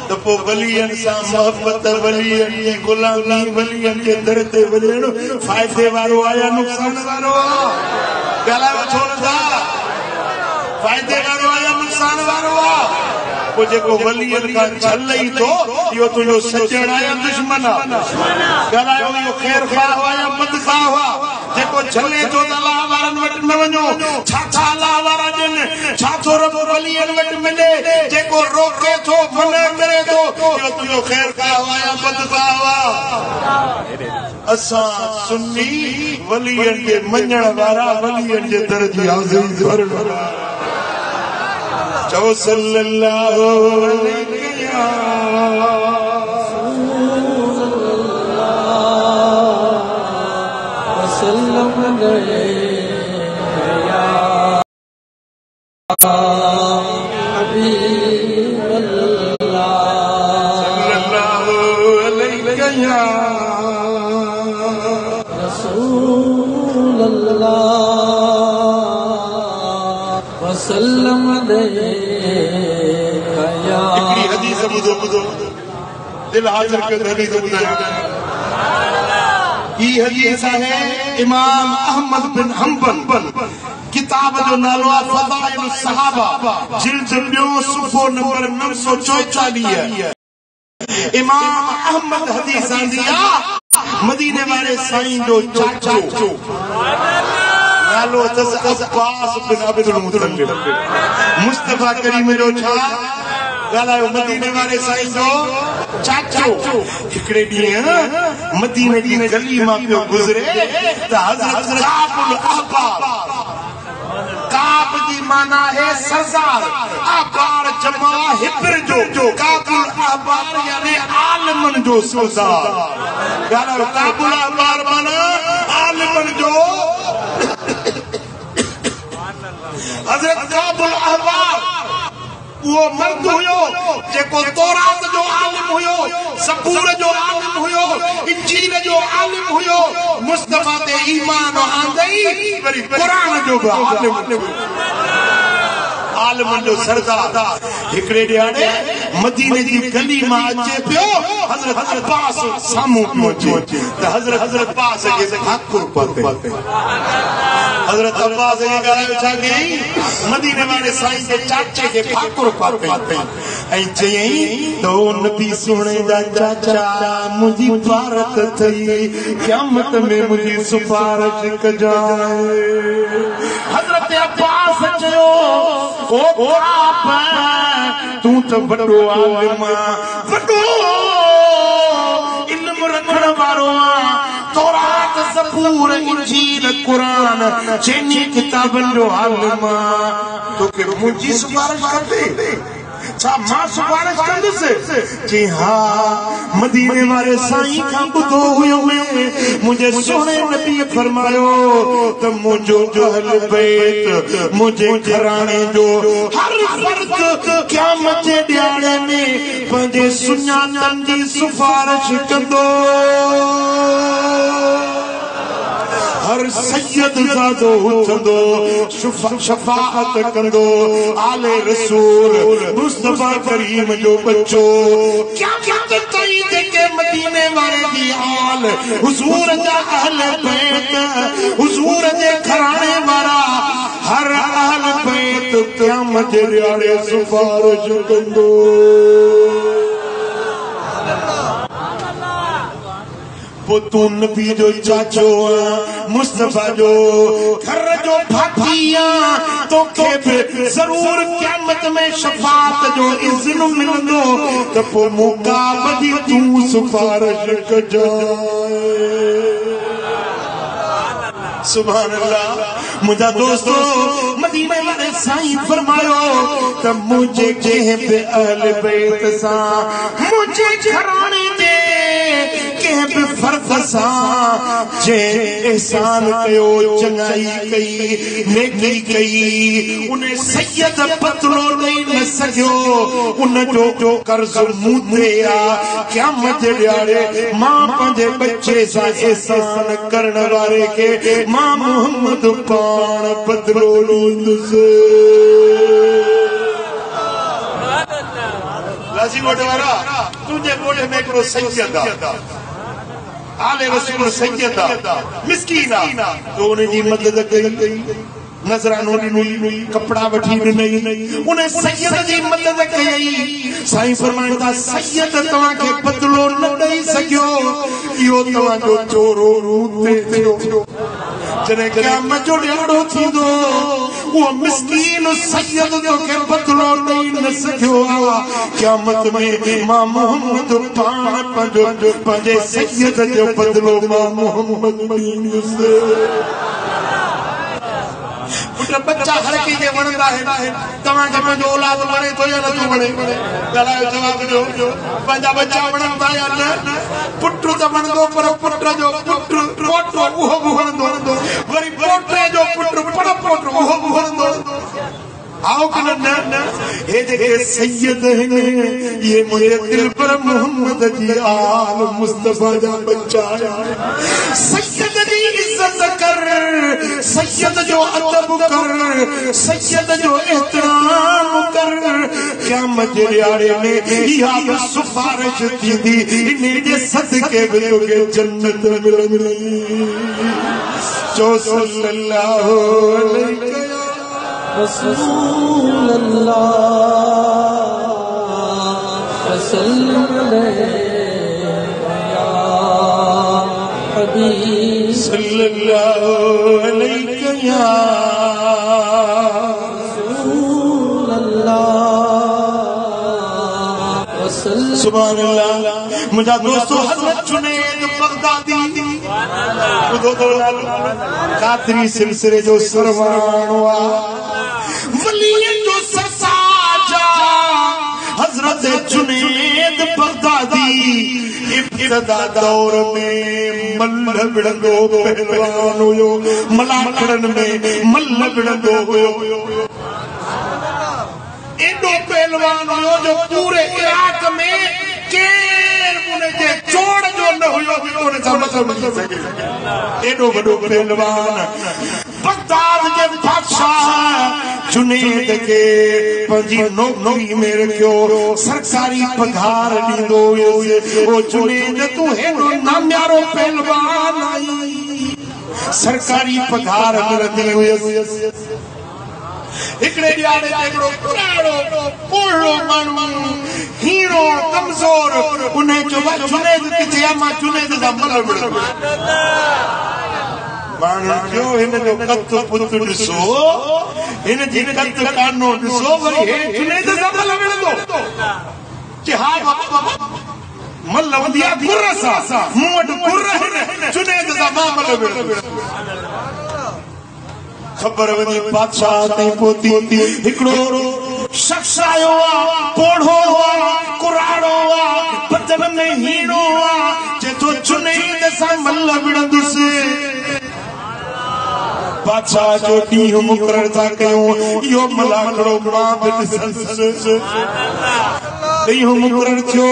त पोइ वलियनि सां मोहबत, वलियनि जी गुलामी, वलियनि जे दर ते वञणु फ़ाइदे वारो आहे या नुक़सान वारो आहे? ॻाल्हायो छो नथा? फ़ाइदे वारो आहे या नुक़सान वारो आहे? पोइ जेको वलियनि खां छल ई थो, इहो तुंहिंजो सजण आहे या दुश्मन आहे? ॻाल्हायो, इहो ख़ैर ख़्वाह आहे या बदख़्वाह आहे? जेको छले थो त अलाह वारनि वटि न वञो, छा अलाह वारा ॾियनि, छा थो रब वलियनि वटि मिले? जेको रोके थो, मना करे थो, इहो तुंहिंजो ख़ैर ख़्वाह आहे या बदख़्वाह आहे? असां सुन्नी वलियनि खे मञण वारा, वलियनि जे दर जी हाज़िरी भरण वारा। चओ सल्लल्लाहु अलैहि वसल्लम या हबीबल्लाह, सल्लल्लाहु अलैहि या रसूलल्लाह वसल्लम हिकिड़ी हदीस ॿुधो, दिल हाज़िर कयो हदीस ॿुधायो। ही हदीस आहे इमाम अहमद बिन हंबल, किताब जो नालो आहे फ़ज़ाइल सहाबा, जिल्द 2 सुफ़ो नंबर 944। इमाम अहमद हदीस आंदी आहे मदीने वारे साईं जो चाचो, नालो अथसि अब्बास बिन अब्दुल मुतलिब। मुस्तफ़ा करीम जो छा ॻाल्हायो, मदीने वारे साईं जो चाचो। हिकिड़े ॾींहुं मदीने जी गली मां पियो गुज़रे त हज़रत काबुल अहबार, काब जी माना है सरदार, अहबार जमा हिब्र जो, काबुल अहबार यानी आलमन जो सरदार। ॻाल्हायो, काबुल अहबार माना आलमन जो। हज़रत काबुल अहबार वो मर्द हुयो जेको तौरात जो आलिम हुयो, ज़बूर जो आलिम हुयो, इंजील जो आलिम हुयो, मुस्तफ़ा ते ईमान आंदई, वरी क़ुरान जो बि आलिम हुयो, आलिमन जो सरदार। हिकिड़े ॾियारे मदीने जी गली मां अचे पियो, हज़रत अब्बास साम्हूं पियो अचे त हज़रत अब्बास खे ठाकुर पाते। हज़रत अब्बास खे ॻाल्हायो छा कयईं, मदीने वारे साईं जे चाचे खे ठाकुर पाते ऐं चयईं त ओ नबी सुहिणे जा चाचा, मुंहिंजी भारत थई, क़यामत में मुंहिंजी सिफारिश कजांइ। हज़रत अब्बास चयो, ओ बाप तूं त वॾो आलिम, वॾो इल्म रखण वारो आहे, तौरात ज़बूर इंजील क़ुरान चइनी किताबनि जो आलिम, तोखे मुंहिंजी सिफारिश खपे? छा मां सिफारिश कंदुसि? जी हा, मदीने वारे साईं खां ॿुधो हुयो मुंहिंजे सुहिणे नबीअ फरमायो त मुंहिंजो अहल बैत, मुंहिंजे घराणे जो हर फर्द क़यामत जे ॾियारे में पंहिंजे सुञाणनि जी सिफारिश कंदो। हर सैयद ज़ादो उथंदो, शफाअत कंदो, आले रसूल मुस्तफ़ा करीम जो बच्चो। क़यामत ताईं जेके मदीने वारे जी आल, हुज़ूर जा अहल बैत, हुज़ूर जे घराणे वारा, हर अहल बैत क़यामत जे ॾियारे सिफारिश कंदो। तूं नबी जो चाचो, मुस्तफ़ा जो घर जो भाती, तोखे बि ज़रूर क़यामत में शफ़ाअत जो इज़्न मिलंदो, त पोइ मौक़ा बधी तूं सिफारिश कजांइ। सुभान अल्लाह। मुंहिंजा दोस्तो, मदीने वारे साईं फरमायो त मुंहिंजे कंहिं बि अहल बैत सां, मुंहिंजे घराणे जे कंहिं बि फर्द सां जे एहसान कयो, चङाई कई, नेकी कई, उन सैयद बदलो ॾेई न सघियो, उन जो कर्ज़ मूं ते आहे। क़यामत जे ॾियारे मां पंहिंजे बच्चे सां एहसान करण वारे खे मां मोहम्मद पाण बदलो ॾींदुसि। राजी गोटे वारा तुझे गोटे में करो सैयद आले रसूल सैयद मिस्कीन तो उन्हें जी मदद कई नजरानो ॾिनई कपड़ा वठी ॾिनई उन्हें सैयद जी मदद कई साईं फरमाईंदा सैयद तव्हां खे बदलो न ॾेई सघियो इहो तव्हां जो चोरो रूते थियो जॾहिं क़यामत जो ॾियारो थींदो वो मिस्कीन सैयद जो के बदलो ॾेई न सघियो क़यामत में मां मोहम्मद पाण पंहिंजे सैयद जो बदलो मां मोहम्मद ॾींदुसि बच्चा हर कंहिंखे वणंदा आहिनि तव्हांखे पंहिंजो औलाद वणे थो या नथो वणे ॻाल्हायो जवाब ॾियो पंहिंजा बच्चा वणंदा या न पुट त वणंदो पर पुट जो पुट पोटो उहो बि वणंदो वरी पोटे जो पुट पर पोटो उहो बि वणंदो आओ कि न हे जेके सैयद आहिनि ये मुंहिंजे दिल पर मोहम्मद जी आल मुस्तफा जा बच्चा सैयद जी इज्जत कर सैयद जो अदब कर सैयद जो एहतराम कर क़यामत जे ॾियारे में इहा बि सिफारिश थींदी इन जे सदके बि तोखे जन्नत मिलंदी चो सल्लल्लाहु अलैहि रसूल अल्लाह वसल्लम या हबीब सल्लल्लाहु अलैहि या रसूल अल्लाह वसल्लम सुभान अल्लाह मुझा दोस्तों हजरत जुनैद बगदादी ॿुधो थो कादरी सिलसिले जो सरवाणो वलीअ जो सरताजा हजरत जुनैद बगदादी इब्तिदा दौर में मल्ल विढ़ंदो पहलवान हुयो मलाखड़न में मल्ल विढ़ंदो हुयो एॾो पहलवान हुयो जो पूरे इराक में केर उनजे चोड़ जो न हुयो उन सां मतिलबु न सघे एॾो वॾो पहलवान बगदाद जे बादशाह जुनैद खे पंहिंजी नौकरी में रखियो सरकारी पघार ॾींदो हुयुसि ओ जुनैद तूं हेॾो नाम्यारो पहलवान आई सरकारी पघार मिलंदी हुयसि हिकिड़े ॾियारे ते हिकिड़ो पुराणो पोढ़ो माण्हू हीरो कमज़ोर उन चयो जुनैद किथे आहे मां जुनैद सां मल विढ़ंदुसि माण्हू चयो हिन जो कत पुत ॾिसो हिन जी कत कानो ॾिसो वरी हे जुनैद सां मल विढ़ंदो कि हा बाबा मल वंदी आहे गुर सां मूं वटि गुर आहिनि जुनैद सां मां मल विढ़ंदुसि खबर वञी बादशाह ताईं पहुती हिकिड़ो शख्स आयो पोढ़ो कुराड़ो बदन में हीरो चेतो जुनैद सां मल विढ़ंदुसि बादशाह जो ॾींहुं मुक़ररु था कयूं इहो मलाखड़ो मां बि ॾिसंदुसि ॾींहुं मुक़ररु थियो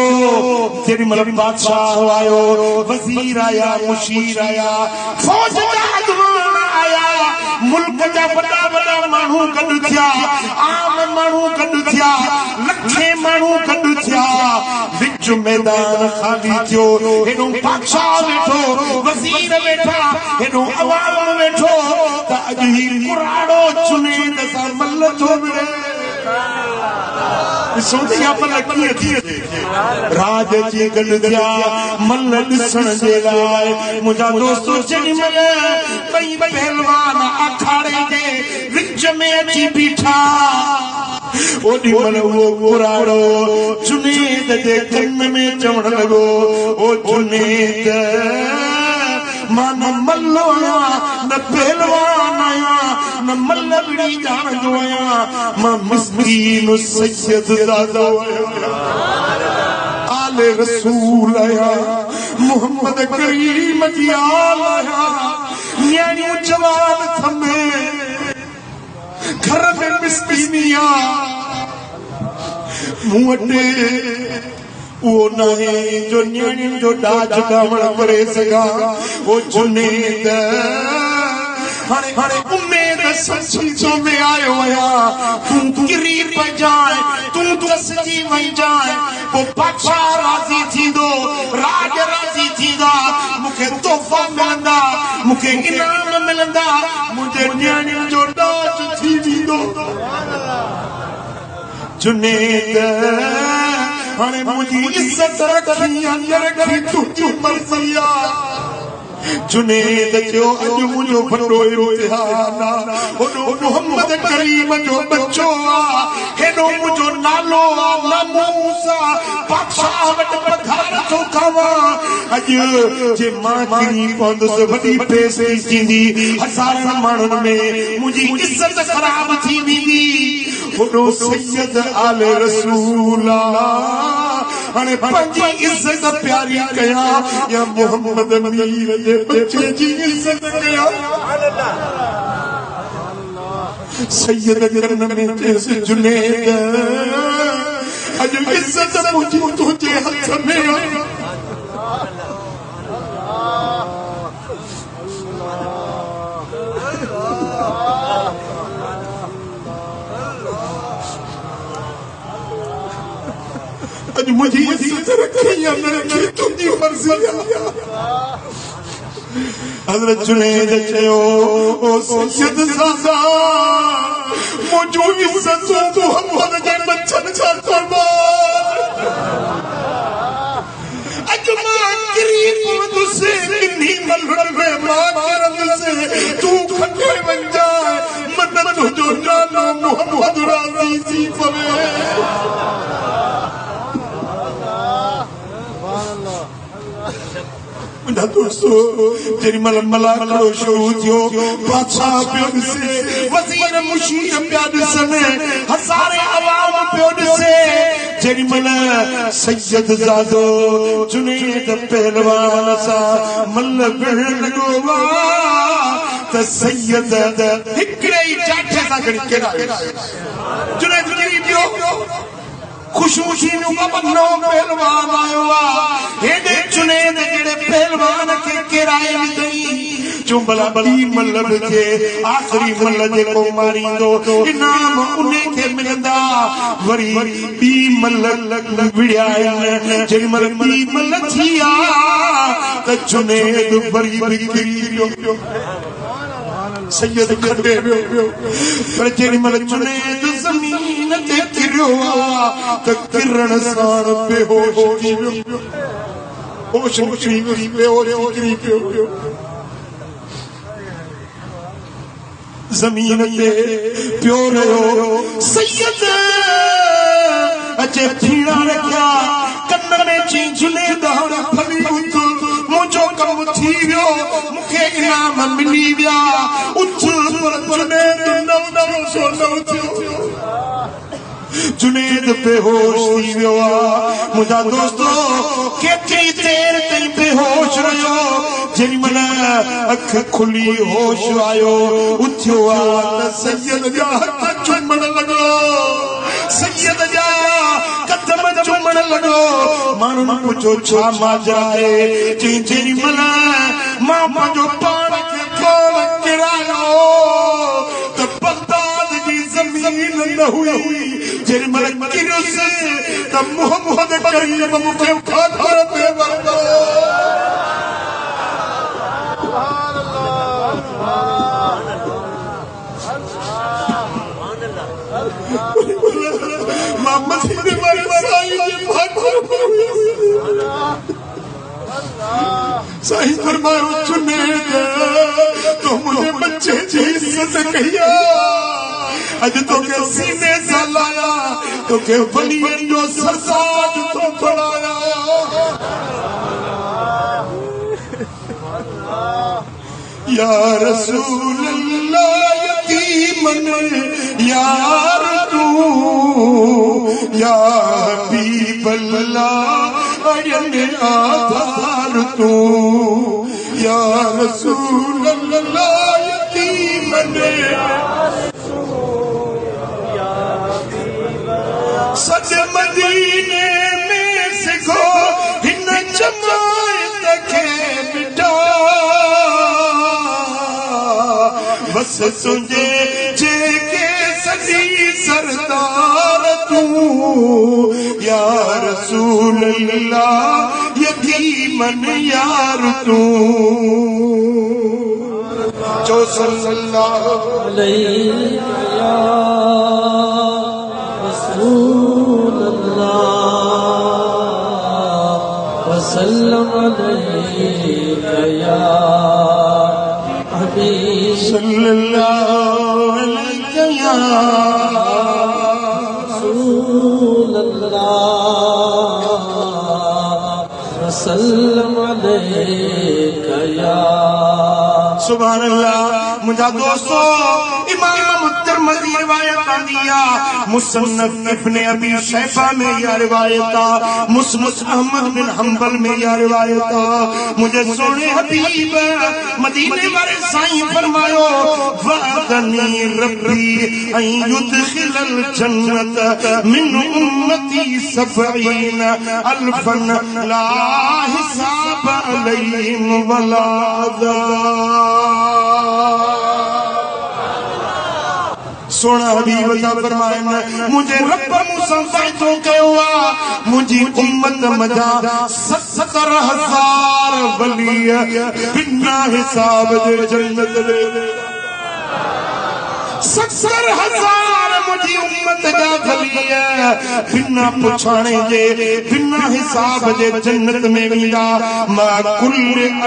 जेॾी महिल बादशाह आयो वज़ीर आया मुशीर आया फौज जा अॻुवान आया मुल्क जा वॾा वॾा माण्हू गॾु थिया आम माण्हू गॾु थिया लखे माण्हू गॾु थिया विच मैदान ख़ाली थियो हेॾो बादशाह वेठो वज़ीर वेठा हेॾो अवाम वेठो त अॼु ही कुराड़ो जुनैद सां मल थो विढ़े राज जी गॾु थिया मल ॾिसण जे लाइ मुंहिंजा दोस्त जेॾी महिल ॿई पहलवान अखाड़े जे विच में अची बीठा ओॾी महिल उहो कुराड़ो जुनैद जे कन में चवण लॻो ओ जुनैद मां न मल्लो आहियां न पहलवान आहियां न मल विड़ी ॼाणंदो आहियां मां मिस्कीन सैयद दादा आहियां आले रसूल आहियां मोहम्मद करीम जी आल आहियां न्याणियूं जवान थमे घर में मिस्कीनी मूं वटि उहो न आहे जो न्याणियुनि जो डाज डावण करे सघां ओ जुनैद हाणे उमेद सची में आयो आहियां तूं किरी पजाए तू दसजी वही जाए वो बादशाह राजी थींदो राज राजी थींदा मुखे तोहफा मिलंदा मुखे इनाम मिलंदा मुझे न्याणियुनि जो डाच थी वेंदो जुनेद हाणे मुझी इज्जत रखी अंदर रखी तुझी मर्ज़ी आ जुनेद जो अज मुझो बड़ो इम्तिहान ओडो मोहम्मद करीम जो बच्चो आ हेडो मुझो नालो नामूस बादशाह वट पघार तो खावा अज जे मां किनी पवंदुसि वॾी बेइज़ती थींदी हज़ारनि माण्हुनि में मुंहिंजी इज़त ख़राब थी वेंदी ओडो सैयद आले रसूल हाणे पंहिंजी इज़त प्यारी कया या मोहम्मद मीर जे बच्चे जी इज़त कया सैयद जरन में चेसि जुनेद अज इज़त मुंहिंजी तुंहिंजे हथ में अज मुझी इज्जत रखी या न रखी तुझी मर्ज़ी हज़रत जुनैद चयो ओ सैयद ज़ादा मुझो इज्जत मोहम्मद जे बच्चन छा कुर्बान अज मां गरीब तुसे किन्नी मलहन में मां करम से तू खटे बन जाए मदद तुझो नालो मोहम्मद राज़ी थी पवे दोस्तों जेमल मलाको शुरू थियो बादशाह पियो ॾिसे वज़ीर मुशीर पिया ॾिसनि हज़ारे अवाम पियो ॾिसे जेमल सैयद ज़ादो जुनैद पहलवान सां मल विढ़ण लॻो त सैयद हिकिड़े ई जाठे सां गॾु किरायो जुनैद किरी पियो खुशमुशी बनो पहलवान आयो हेॾे जुनैद जहिड़े पहलवान खे किराए विधई चुंबला बली मल्लब थे आखिरी मल्ल जेको मारींदो इनाम उन्हे खे मिलंदा वरी बी मल्ल विड़िया जेमल बी मल्ल थी आ त जुनैद वरी किरी पियो सैयद खटे पियो पर जेमल जुनैद ज़मीन ते किरियो त किरण सां बेहोश थी वियो होश निकिरी पियो ज़मीन ते पियो रहियो सैयद अचे फीणा रखिया कन में ची जुनैद हाणे फली उथ मुंहिंजो कम थी वियो मूंखे इनाम मिली विया उथ पर जुनैद नव सो थियो जुनैद बेहोश थी वियो आहे मुंहिंजा दोस्तो केतिरी देर ताईं बेहोश रहियो जेमल अख खुली होश आयो उथियो आहे त सैयद जा हथ चुमण लॻो सैयद जा कदम चुमण लॻो माण्हुनि पुछो छा माजरा आहे चई जेमल मां पंहिंजो पाण खे थोरो किरायो त बगदाद जी ज़मीन न हुई जेमल किरियुसि त मोहम्मद करीम मूंखे खाधो पे वरितो मां मसीह वारे साईं जे साईं फरमायो जुनैद तो मुझे बच्चे जी इज्जत कहिया अज तो के सीने से लाया तो के वलियन जो सरताज तो पढ़ाया या रसूल अल्लाह यतीमन यार तू या हबीब अल्लाह अयन आधार तू या रसूल अल्लाह यतीमन सच मदीने में सिखो हिन जमात के मिटा बस तुझे जेके सजी सरदार तू या रसूल अल्लाह यतीमन यार तू जो सल्लल्लाहु अलैहि या रसूल अल्लाह वसल्लम अलैहि या हबीब सल्लल्लाहु अलैहि या रसूल अल्लाह वसल्लम अलैहि या सुभान अल्लाह। मुझा दोस्तों इमाम तिरमिज़ी रिवायत दिया, मुसन्नफ इब्ने अबी शैबा में या रिवायत, मुस्नद अहमद बिन हंबल में या रिवायत। मुझे सोने हबीब मदीने वाले साईं फरमायो वअदनी रब्बी अन युदखिलल जन्नत मिन उम्मती 70 अल्फन ला हिसाब अलैहिम वला अज़ाब। सोना हबीब फरमाए मुझे रब मुसफ़ा के हुआ मुझी उम्मत मजा 70,000 वली बिना हिसाब दे जन्नत दे 70,000 मुझी उम्मत जा वली बिना पुछाने जे बिना हिसाब दे जन्नत में विंदा मा कुल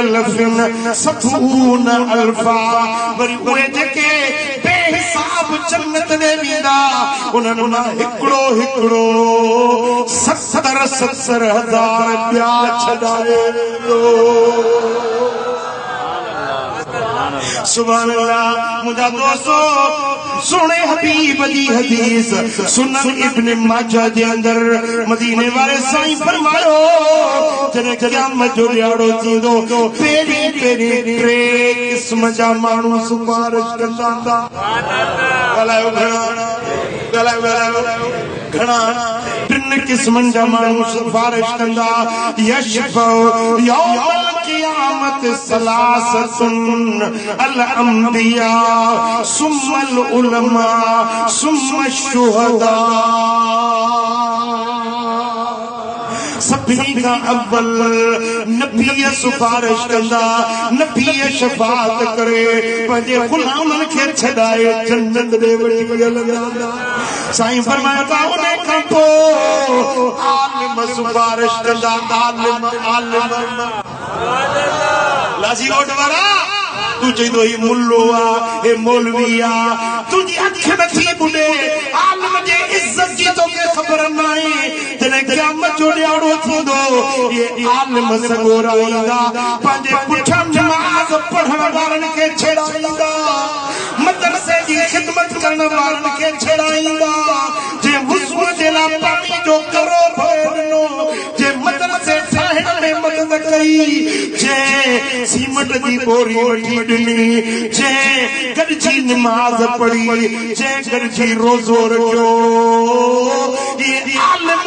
अल्फिन 70 अल्फा वरी उहे जेके बेहिसाब जन्नत में विंदा उन्हनि ना हिकड़ो हिकड़ो 70,000 ॿिया छॾाए सुभान अल्लाह। मुझा दोस्तों सुने हबीब दी हदीस सुनन इब्ने माजा दे अंदर मदीने वाले साईं फरमायो जने क़यामत जो ॾियारो थींदो पहिरीं पहिरीं 3 क़िस्म जा माण्हू सुपारिश कंदा। ॻाल्हायो घणा 3 क़िस्मनि जा माण्हू सुपारिश कंदा। यशफउ यौमल क़यामत सलासतुन अल अंबिया सुम्मल उलमा सुम्म शुहदा। सभिनी का अव्वल नबी सुपारिश कंदा, नबी शफाअत करे पंहिंजे गुलामनि खे छॾाए जन्नत ॾे वठी हलंदा। साईं फरमाया था उन खां पोइ आलिम सुपारिश कंदा। आलिम लाजी ओट वारा तू चईंदो ही मुल्लो आ हे मौलवी आ तुझी अख नथी ॿुधे आलिम जे इज्जत जी तोखे ख़बर नाहे। जॾहिं क़यामत जो ॾियारो थींदो ये आलिम सॻोरा ईंदा पंहिंजे पुठियां नमाज़ पढ़ण वारनि खे छेड़ाईंदा, मदरसे जी ख़िदमत करण वारनि खे छेड़ाईंदा। जे वुज़ू जे लाइ पाणी जो करो भरे ॾिनो, जे मदरसे ठाहिण में मदद कई, जे सीमट जी बोरी वठी ॾिनी, जे गॾिजी नमाज़ पढ़ी, जे गॾिजी रोज़ो रखियो, ये आलिम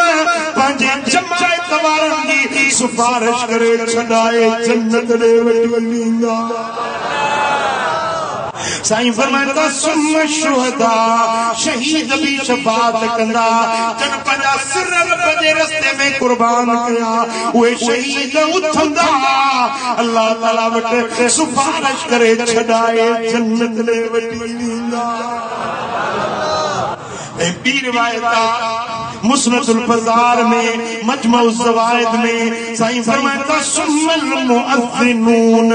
पंहिंजे जमायत वारनि जी सिफारिश करे छॾाए जन्नत ॾे वठी वेंदा। साईं फरमाईंदा सुम्म शुहदा शहीद भी शफाअत कंदा। जन पंहिंजा सिर रब जे रस्ते में कुर्बान कया उहे शहीद उथंदा अल्लाह ताला वटि सिफारिश करे छॾाए जन्नत ॾे वठी वेंदा। ऐं ॿी रिवायत मुस्नदुल बाज़ार में मजमउ ज़वाइद में साईं फरमाईंदा सुम्मल मुअज़्ज़िनून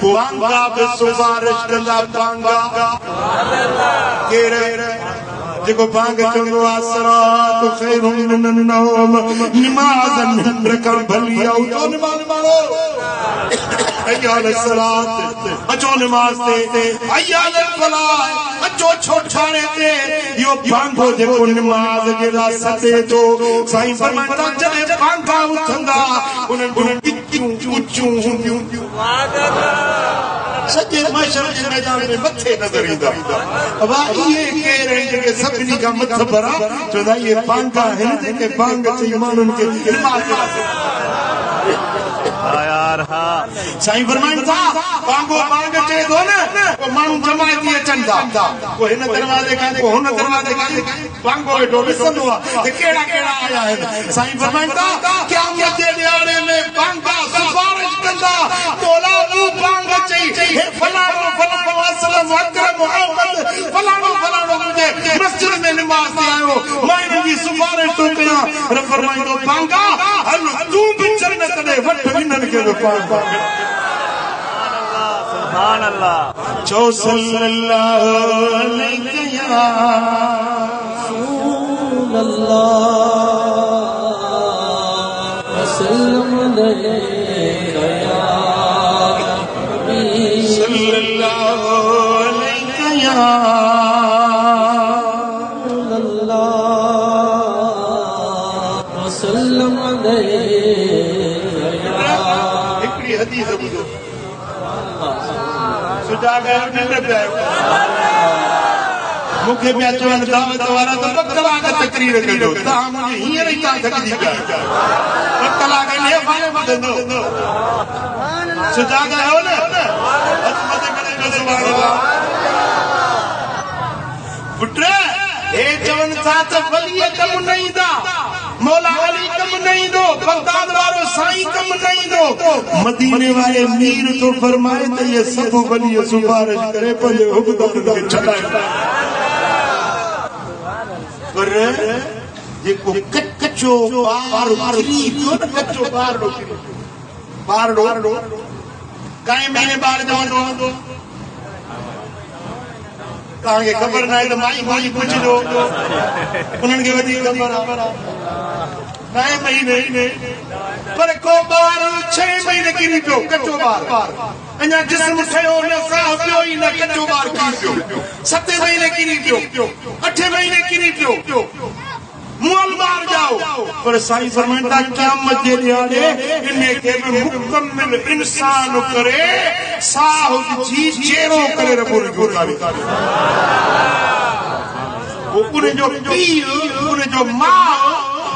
बांगा बि सिफारिश कंदा। बांगा केरु जेको बांग चवंदो आहे सलात ख़ैरुम मिनन नौम नमाज़ निंड खां भली आहे उचो नमाज़ पढ़ो अयाल सलात अचो नमाज़ ते अयाल फलाह अचो छोटाणे ते यो बांगो जेको नमाज़ जे लाइ सदे थो। साईं फरमाईंदा जॾहिं बांगा उथंदा उन्हनि टिकियूं ऊचियूं हूंदियूं सॼे महशर जे मैदान में मथे नज़र ईंदा। अब इहे केर आहिनि जेके सभिनी खां मथ भरा चवंदा इहे बांगा आहिनि जेके बांग चई माण्हुनि खे नमाज़ साईं फरमाइनि था वांगो वांग चए थो न को माण्हू जमायती अचनि था को हिन दरवाज़े खां को हुन दरवाज़े खां वांगो वेठो ॾिसंदो आहे त कहिड़ा कहिड़ा आया आहिनि। साईं फरमाइनि था क़यामत जे ॾियारे में वांगा सिफारिश कंदा मौला तूं वांग चई हे फलाणो फलाणो असलम अकरम मोहम्मद फलाणो फलाणो मुंहिंजे मस्जिद में निमाज़ ते आयो मां हिन जी सिफारिश थो कयां। रब फरमाईंदो वांगा हल तूं बि जन्नत ॾे वठ हिननि खे बि पाण सुभान अल्लाह चो सल्लल्लाहु अलैहि या रसूल अल्लाह वसल्लम अलैहि या नबी सल्लल्लाहु अलैहि या रसूल अल्लाह वसल्लम अलैहि या हिकड़ी हदीस ॿुधो सुजा गयो नंढ पिया मूंखे पिया चवनि दावत वारा त 2 कलाक तकरीर कजो तव्हां मुंहिंजी हींअर ई तव्हां थकिजी पिया 2 कलाक ने फाने ॿुधंदो सुजा गयो न हथ मथे करे सुभाणे अल्लाह पुट हे चवनि था त वलीअ कम न ईंदा मौला अली कम न ईंदो बगदाद वारो साईं कम न ईंदो मदीने वारे मीर तो फरमाए त ये सब वली सिफारिश करे पंहिंजे हुकदार खे छॾाए पर जेको कच्चो ॿार किरी पियो न कच्चो ॿार काएं महीने ॿार जवंदो तव्हांखे ख़बर न आहे त माई मुंहिंजी पुछजो उन्हनि खे वधीक ख़बर आहे 9 महीने पर को ॿार 6 महीने किरी पियो कच्चो ॿार अञा जिस्म ठहियो न साह पियो ई न कच्चो ॿार किरी पियो 7 महीने किरी पियो 8 महीने किरी पियो मुअल ॿार जाओ पर साईं फरमाइनि था क़यामत जे ॾियारे इन खे मुकम्मल इंसान करे साह जी चेरो करे रखो उन जो पीउ उन जो माउ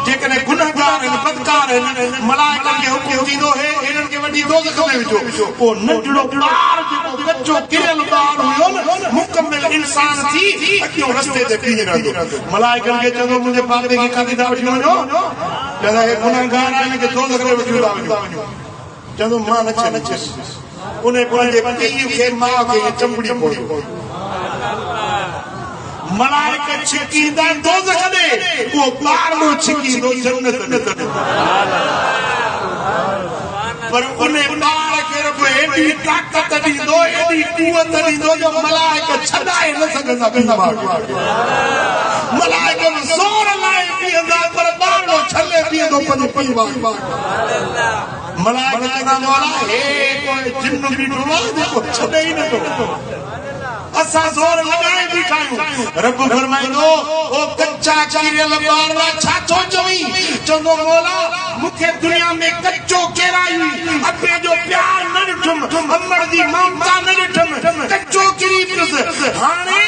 जेकॾहिं गुनहगार आहिनि बदकार आहिनि मलाइकनि खे हुकुम थींदो हे हिननि खे वठी दोज़ख में विझो पोइ नंढड़ो ॿार जेको कच्चो किरियल ॿार हुयो न मुकम्मल इंसान थी अॻियों रस्ते ते बीह रहंदो मलाइकनि खे चवंदो मुंहिंजे बाबे खे काथे था वठी वञो चवंदा हे गुनहगार आहिनि खे दोज़ख में वठी था वञो चवंदो मां न छॾियसि उन पंहिंजे पीउ खे माउ खे चंबड़ी पवंदो मलाइक छिकींदा दोज़ख में वो ॿारड़ो छिकींदो जन्नत में पर उन ॿार खे रब एॾी ताक़त ॾींदो एॾी क़ुवत ॾींदो जो मलाइक छॾाए न सघंदा मलाइक ज़ोर लाइ बीहंदा पर ॿारड़ो छले बीहंदो पंहिंजे पीउ मलाइक चवंदा मौला हे कोई जिन्न ॾिठो आहे जेको छॾे ई नथो असां ज़ोर लॻाए बीठा आहियूं रब फरमाईंदो ओ कच्चा किरियल ॿार छा थो चवीं चवंदो मौला मूंखे दुनिया में कच्चो केराई अबे जो प्यार न ॾिठुमि अमर जी ममता न ॾिठुमि कच्चो किरी पियुसि हाणे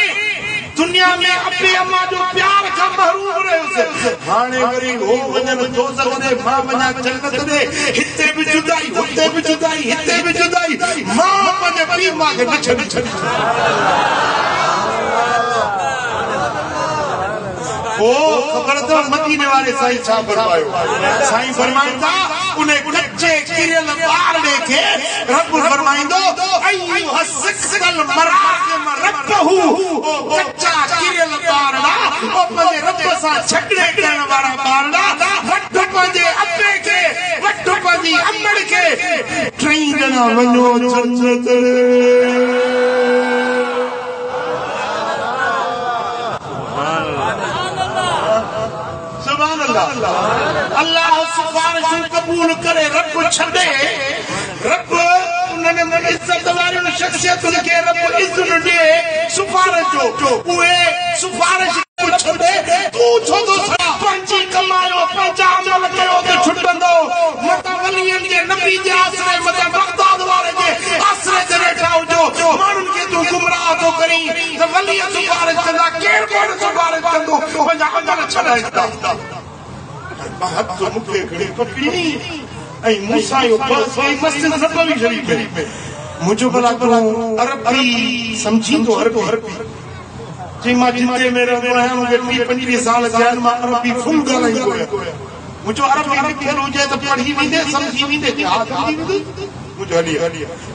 दुनिया में अबे अम्मा जो प्यार खां महरूम रहियुसि हाणे वरी हो वञनि दोज़ख में मां वञा जन्नत में हिते बि जुदाई हुते बि जुदाई हिते बि जुदाई मां पंहिंजे पीउ मां खे न छॾी ओ ख़बर अथव मदीने वारे साईं छा फरमायो साईं फरमाइनि था उन कच्चे किरियल ॿारड़े खे रब फरमाईंदो अय्युहा सिक्कल मराकिम रब्बहू ओ कच्चा किरियल ॿारड़ा ओ पंहिंजे रब सां झगड़े करण वारा ॿारड़ा वठ पंहिंजे अबे खे वठ पंहिंजी अमड़ खे 3 ॼणा वञो जन्नत अल्लाह सिफारिश कबूल करे रब छॾे रब उन्हनि इज़त वारियुनि शख़्सियतुनि खे रब इज़त ॾे सिफारिश जो उहे सिफारिश छॾे तूं छो थो पंहिंजी कमायो पंहिंजा अमल कयो त छुटंदो मत वलियनि जे नबी जे आसरे मत बगदाद वारे जे आसरे ते वेठा हुजो माण्हुनि खे तूं गुमराह थो करीं त वली सिफारिश कंदा केरु कोन सिफारिश कंदो पंहिंजा अमल छॾाईंदा हथ मूंखे घणी पकड़ी ऐं मूंसां इहो बहस कई मस्जिद नबवी शरीफ़ में मुझो भला तूं अरबी सम्झींदो अरबी चई मां जिते में रहंदो आहियां मूंखे 20-25 साल थिया आहिनि मां अरबी फुल ॻाल्हाईंदो आहियां मुझो अरबी लिखियल हुजे त पढ़ी वेंदे सम्झी वेंदे हा सम्झी वेंदे मुझो हली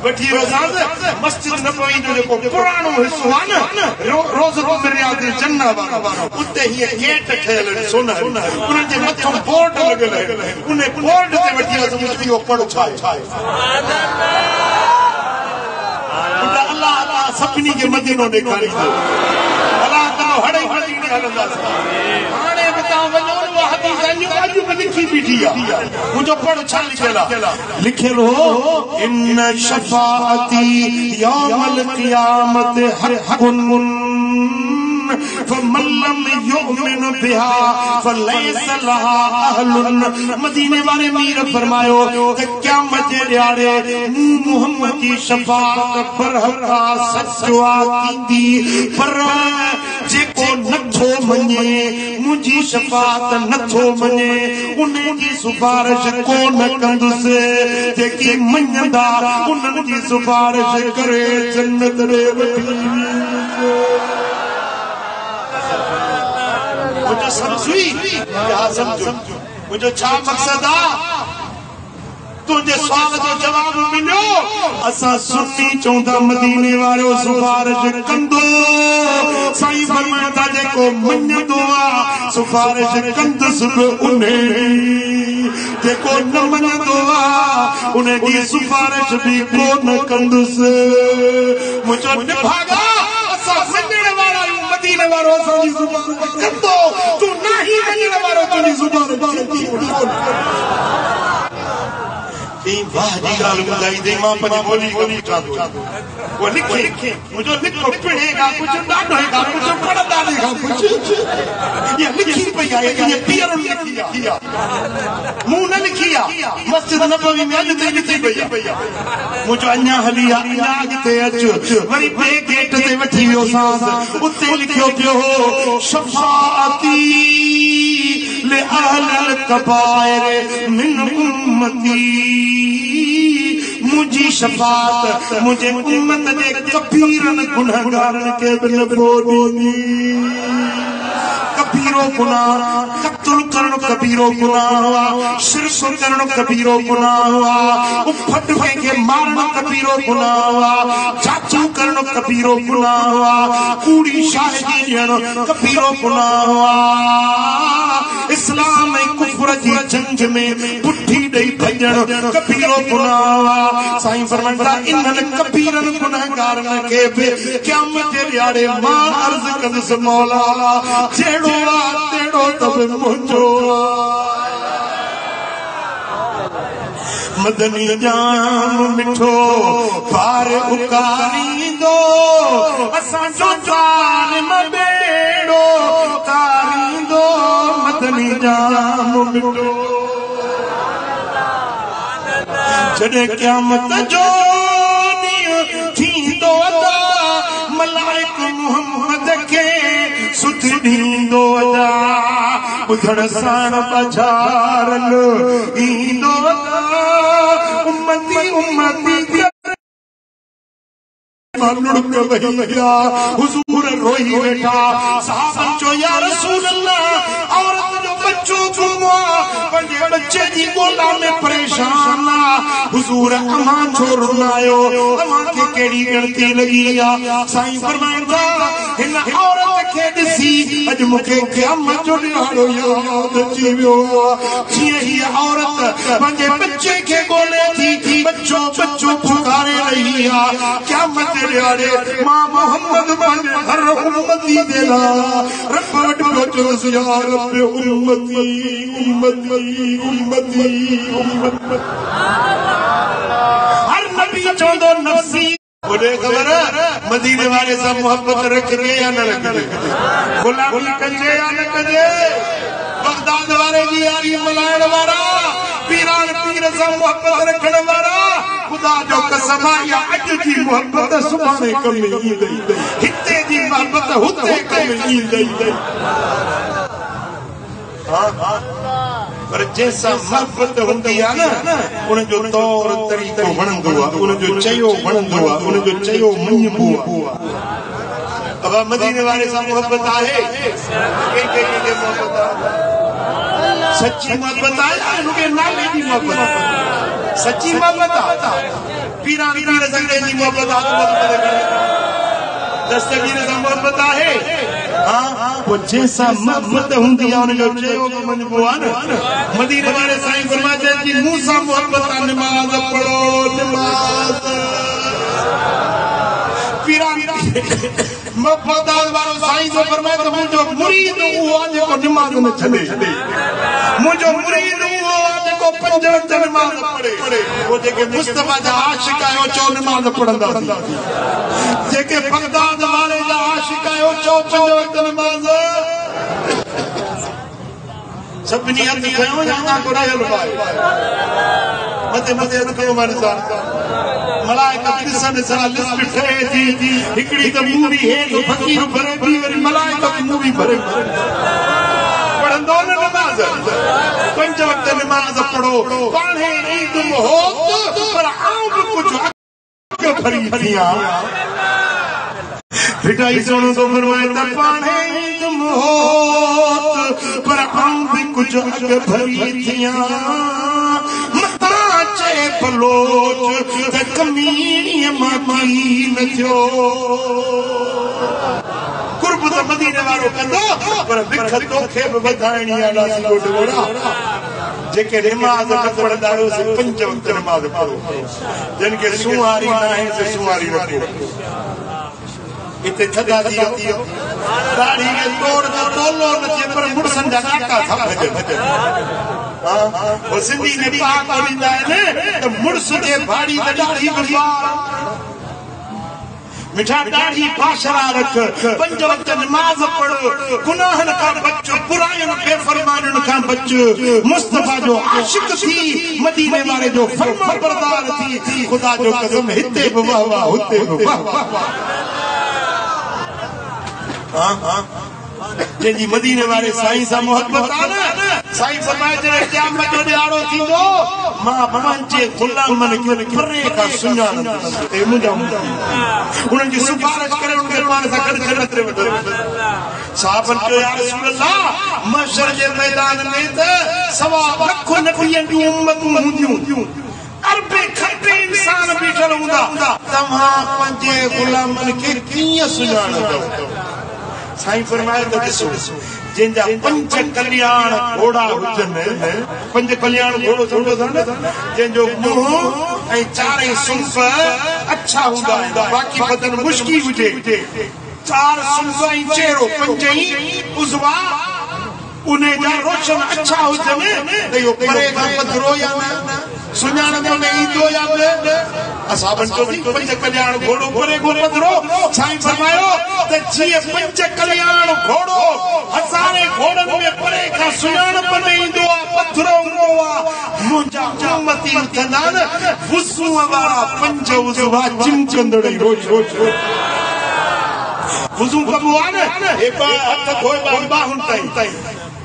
वठी वियोसीं मस्जिद नबवी जो जेको पुराणो हिसो आहे न रोज़ो रियाद जन्नत वारो उते हीअ गेट ठहियल आहिनि सोना उन्हनि जे मथां बोर्ड लॻियल आहे उन बोर्ड ते वठी वियोसीं इहो पढ़ो छा आहे अल्लाह अल्लाह सभिनी खे मदीनो ॾेखारींदो अल्लाह ताला हड़े हड़ी हलंदासीं हाणे बि तव्हां वञो उहा हदीस अॼु बि लिखी बीठी आहे मुंहिंजो पढ़ छा लिखियल हो इन शफाअती यौमल क़ियामत हक़्क़ुन फमन लम युमिन बिहा फलैस लहा अहलुन मदीने वाले मीर फरमायो कि क़यामत जे ॾियारे मुहम्मद जी शफाअत पर हक़ा सचवा थींदी पर जेको नथो मञे मुंहिंजी शफाअत नथो मञे उन जी सिफारिश कोन कंदुसि जेकी मञंदा उन्हनि जी सिफारिश करे जन्नत ॾे वठी मुझे समझी क्या समझो मुझे छा मकसद आ तुझे सवाल जो जवाब मिलो असा सुन्नी चौंदा मदीने वालो सिफारिश कंदो साईं फरमाता जेको मञंदो आ सिफारिश कंदुसि उन्हे जेको न मञंदो आ उन जी सिफारिश भी कोन कंदुसि मुझो निभागा असा मञण वारा मदीने वारो असांजी सिफारिश कंदो तू नहीं मञण वारो तुंहिंजी सिफारिश वाह जी ॻाल्हि ॿुधाई अथई मां पंहिंजी ॿोली पुछां थो वो लिखे मुंहिंजो लिखो पढ़ेगा कुझु ॾाढो कुझु पढ़ंदा ॾेगा कुझु इहा लिखी पई आहे इहा पीअरुनि लिखी आहे मूं न लिखी आहे मस्जिद नबवी में अॼु ताईं लिखी पई आहे मुंहिंजो अञा हली आहे अञा अॻिते अचु वरी ॿिए गेट ते वठी वियोसांसि उते लिखियो पियो हो शफाअती लिअहलिल कबाइर मिन उम्मती मुझी शफाअत मुझे उम्मत जे कबीरन गुनहगारन के बि न ॾींदी कबीरो गुनाह कत्ल करणु कबीरो गुनाह हुआ शिरक करणु कबीरो गुनाह हुआ उफट के मारणु कबीरो गुनाह हुआ चाचू करणु कबीरो गुनाह हुआ कूड़ी शाहिदी ॾियणु कबीरो गुनाह हुआ इस्लाम ऐं कुफ्र जी जंग में पुठी ॾेई भॼणु कबीरो गुनाह हुआ साईं फरमाईंदा इन्हनि कबीरनि गुनहगारनि खे बि क़यामत जे ॾियारे मां अर्ज़ कंदुसि मौला जहिड़ो तेड़ो तब मुझो मदनी जाम मिठो पार उकारी दो असांजो जान बेड़ो कारी दो मदनी जाम मिठो जॾहिं क़यामत जो ॾींहुं थींदो मलाइक मुहम्मद के सुध ॾींदो ॿुधण साण पछारल ईंदो उम्मती उम्मती लुढ़क वही हुजूर रोई वेठा साहब चो या रसूल अल्लाह औरत जो बच्चो गुमो पंहिंजे बच्चे जी ॻोल्हा में परेशान हुजूर अमां छो रुलायो अमां खे कहिड़ी ॻणती लॻी आहे साईं फरमाईंदा हिन औरत खे ॾिसी अॼु मूंखे क़यामत जो ॾियारो यादि अची वियो जीअं हीअ औरत पंहिंजे बच्चे खे ॻोल्हे थी बच्चो बच्चो पुकारे रही आहे क़यामत ॾियारे मां मोहम्मद पंहिंजे हर उम्मती दे रब वटि पहुचुसि या रब उम्मती उम्मती उम्मती उम्मती हर नबी चवंदो नफ़्सी बुढ़े खबर मदीने वाले सां मोहब्बत रखजे या न रखजे गुलामी कजे या न कजे बगदाद वाले जी यारी मल्हाइण वारा पीरान पीर सां मोहब्बत रखण वारा खुदा जो कसम या अॼु जी मोहब्बत सुभाणे कम ईंदई हिते जी मोहब्बत हुते कम ईंदई पर जैसा मोहब्बत होंदी है ना उन जो तौर तरीको वणंदो आहे उन जो चयो वणंदो आहे उन जो चयो मञबो आहे अब मदीने वाले सां मोहब्बत आहे के मोहब्बत आहे सच्ची मोहब्बत आहे उनके नाले की मोहब्बत सच्ची मोहब्बत आहे पीरान पीर संगे जी मोहब्बत आहे दस्तगीर सां मोहब्बत आहे हां वो जैसा मोहब्बत होंदी है उन जो चयो मञबो आहे न मदीने वाले साईं फरमाते कि मूसा मोहब्बत नमाज पढ़ो नमाज पीरान मोहब्बत वालो साईं जो फरमाए तो मुझो मुरीद वो आज को नमाज न छड़े मुझो मुरीद वो आज को पंज वक्त नमाज पढ़े वो जेके मुस्तफा जा आशिक आयो चो नमाज पढ़ंदा जेके बगदाद वाले जा आशिक आयो चो पंज वक्त नमाज सभिनी हथ खयो या को रहल भाई मते मते रखो माने सा मलाइका ॾिसण सां लिस्ट ठहे थी हिकिड़ी त मूवी है तो फकीर भरे थी वरी मलाइका की मूवी भरे पढ़ंदो न नमाज पंज वक्त नमाज पढ़ो पाणे ईद हो पर आऊं भी कुछ अॻु भरी थिया फिटाई सोनो तो फरमाए त पाणे ईद हो पर आऊं भी कुछ अॻु भरी थिया बलोच कमीनी माकी न थियो कुर्ब त मदीने वारो कंदो पर बिख तोखे बि वधाइणी आहे लासी गोट गोड़ा जेके नमाज न पढ़ंदा से पंज वक्त नमाज पढ़ो जिनके सुवारी न आहे से सुवारी रखो इते थदा दियो दाढ़ी के तोड़ तो तोलो न पर मुड़सन जा नाका था भजन वो सिंधी ने पाक बोलींदा है तो मुड़स जे भाड़ी त दाढ़ी बरबार मिठा दाढ़ी पाशरा रख पंज वक्त नमाज पढ़ो गुनाहन का बचो बुरायन पे फरमानन का बचो मुस्तफा जो आशिक थी मदीने वाले जो फरमा बरदार थी खुदा जो कसम हिते वाह वाह हुते वाह हां जी मदीने वाले साईं सा मोहब्बत आ न साईं फरमाए जरे क़यामत जो ॾियारो थींदो मां पंहिंजे गुलामन खे परे खां सुञाण ए मुंहिंजा उन्हनि जी सिफारिश करे उनखे पाण सां गॾु जन्नत में वठो साहबन चयो या रसूल अल्लाह महशर जे मैदान में त सवा लख नबियन जी उम्मतूं हूंदियूं अरबे खटे इंसान बीठल हूंदा तव्हां पंहिंजे गुलामन खे कीअं सुञाणंदव साईं फरमाए तो ॾिसो जिनजा पंज कल्याण घोड़ा हुजन पंज कल्याण घोड़ो थोड़ो था जिनजो मुंह ऐं चारे सुंफ अच्छा हुंदा बाकी बदन मुश्की हुजे चार सुंफ ऐं चेहरो पंज ही उज़वा उन्हें जा रोशन अच्छा हुजन त इहो परे खां पधरो या न सुञाणंदो न ईंदो या न असाबन जो पंज कल्याण घोड़ो परे को पधरो साईं फरमायो त जीअं पंज कल्याण घोड़ो हज़ारे घोड़नि में परे खां सुञाणप न ईंदो आहे पधरो हूंदो आहे मुंहिंजा उम्मती उथंदा न वुज़ू वारा पंज उज़वा चिमचंदड़ रोज़ रोज़ वुज़ू कबो आहे न हे ॿ हथ धोइबा बाहुनि ताईं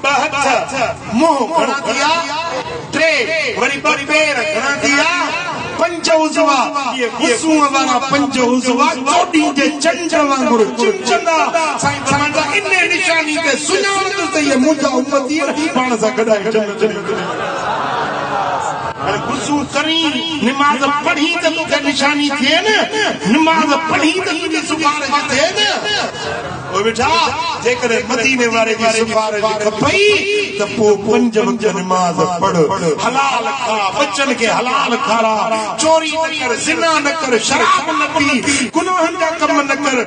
ॿ हथ मुंहुं घणा थिया टे वरी ॿ पेर घणा थिया पंज उज़वा ये वुज़ू वारा पंज उज़वा चोटी जे चंड वांगुरु चिमचंदा साईं फरमाईंदा इन निशानी ते सुञाणंदो त ये मुंहिंजा उम्मती पाण सां गॾाए जन्नत वुज़ू करी नमाज पढ़ी त तोखे निशानी थिए न नमाज पढ़ी त तुंहिंजी सिफारिश थिए न ओ बेटा जेकर मदीने वाले जी सिफारिश खपई त पोइ पंज वक्त नमाज पढ़ हलाल खा बच्चन के हलाल खारा चोरी न कर ज़िना न कर शराब न पी गुनाहन जा कम न कर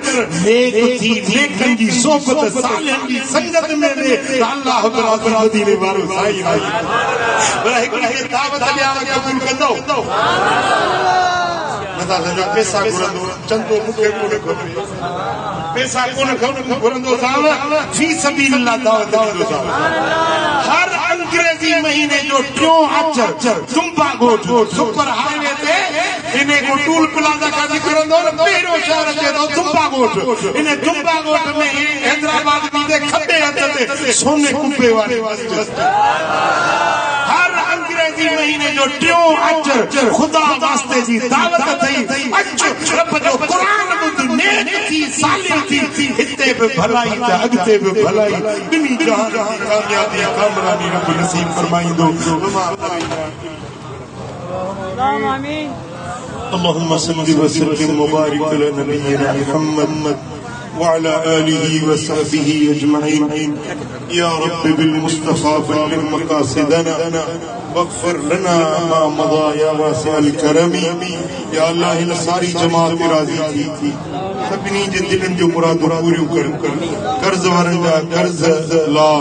नेक थी नेकन जी सोबत सालिहन जी संगत में रहे अल्लाह तआला मदीने वारो साईं आई पर हिकड़ी दावत ॾियां कबूल कंदो नथा समझो पैसा घुरंदो चंदो मूंखे कोन खपे पैसा कोन घुरंदो साहब फी सबीलिल्लाह दावत ॾींदो साहब हर अंग्रेजी महीने जो टियों अचर तुंबा गोठ सुपर हाईवे ते इने को टूल प्लाजा का जिक्र न पहिरियों शहर अचे थो तुंबा गोठ इन तुंबा गोठ में हैदराबाद में खपे हथ ते सोने कुंबे वाले जो टियों अच खुदा वास्ते जी दावत थई अच रब जो कुरान बुध नेक थी सालिम थी हिते पे भलाई ते अगते पे भलाई बिनी जहान कामयाबी कामरानी रब नसीब फरमाइंदो आमीन। अल्लाहुम्मा सल्लि व सल्लिम मुबारिक अला नबियिना मुहम्मद वअला आलिहि व सहबिहि अजमईन या रब्बि बिल मुस्तफा बल्लिग मकासिदना वगफिर लना मा मदा या वासिअल करमी। या अल्लाह इन सारी जमात राजी थी सभिनी जे दिलनि जो मुरादूं पूरियूं कर कर्ज वारनि जा कर्ज ला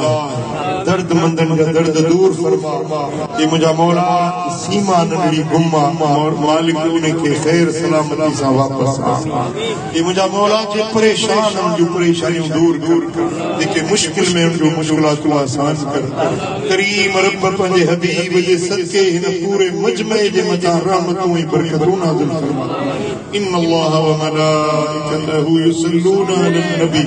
दर्द मंदन जा दर्द दूर फरमा। ये मुझा मौला सीमा नंढड़ी गुम्मा मालिक उनके खैर सलामती सां वापस आ। ये मुझा मौला जे परेशान जो परेशानियों दूर कर जेके मुश्किल में जो मुश्किलात आसान कर करीम रब पंहिंजे हबीब जे सदके हिन पूरे मजमे जे मथां रहमतूं ऐं बरकतूं नाज़िल फरमा। इन्नल्लाह व मलाइकतहू युसल्लूना अलन नबी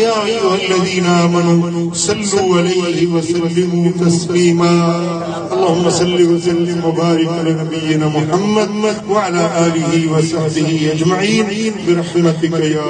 या अय्युहल्लज़ीना आमनू सल्लू अलैहि व सल्लिमू तस्लीमा। अल्लाहुम्मा सल्लि व सल्लिम व बारिक अला नबियिना मुहम्मद व अला आलिहि व सहबिहि अजमईन बिरहमतिका या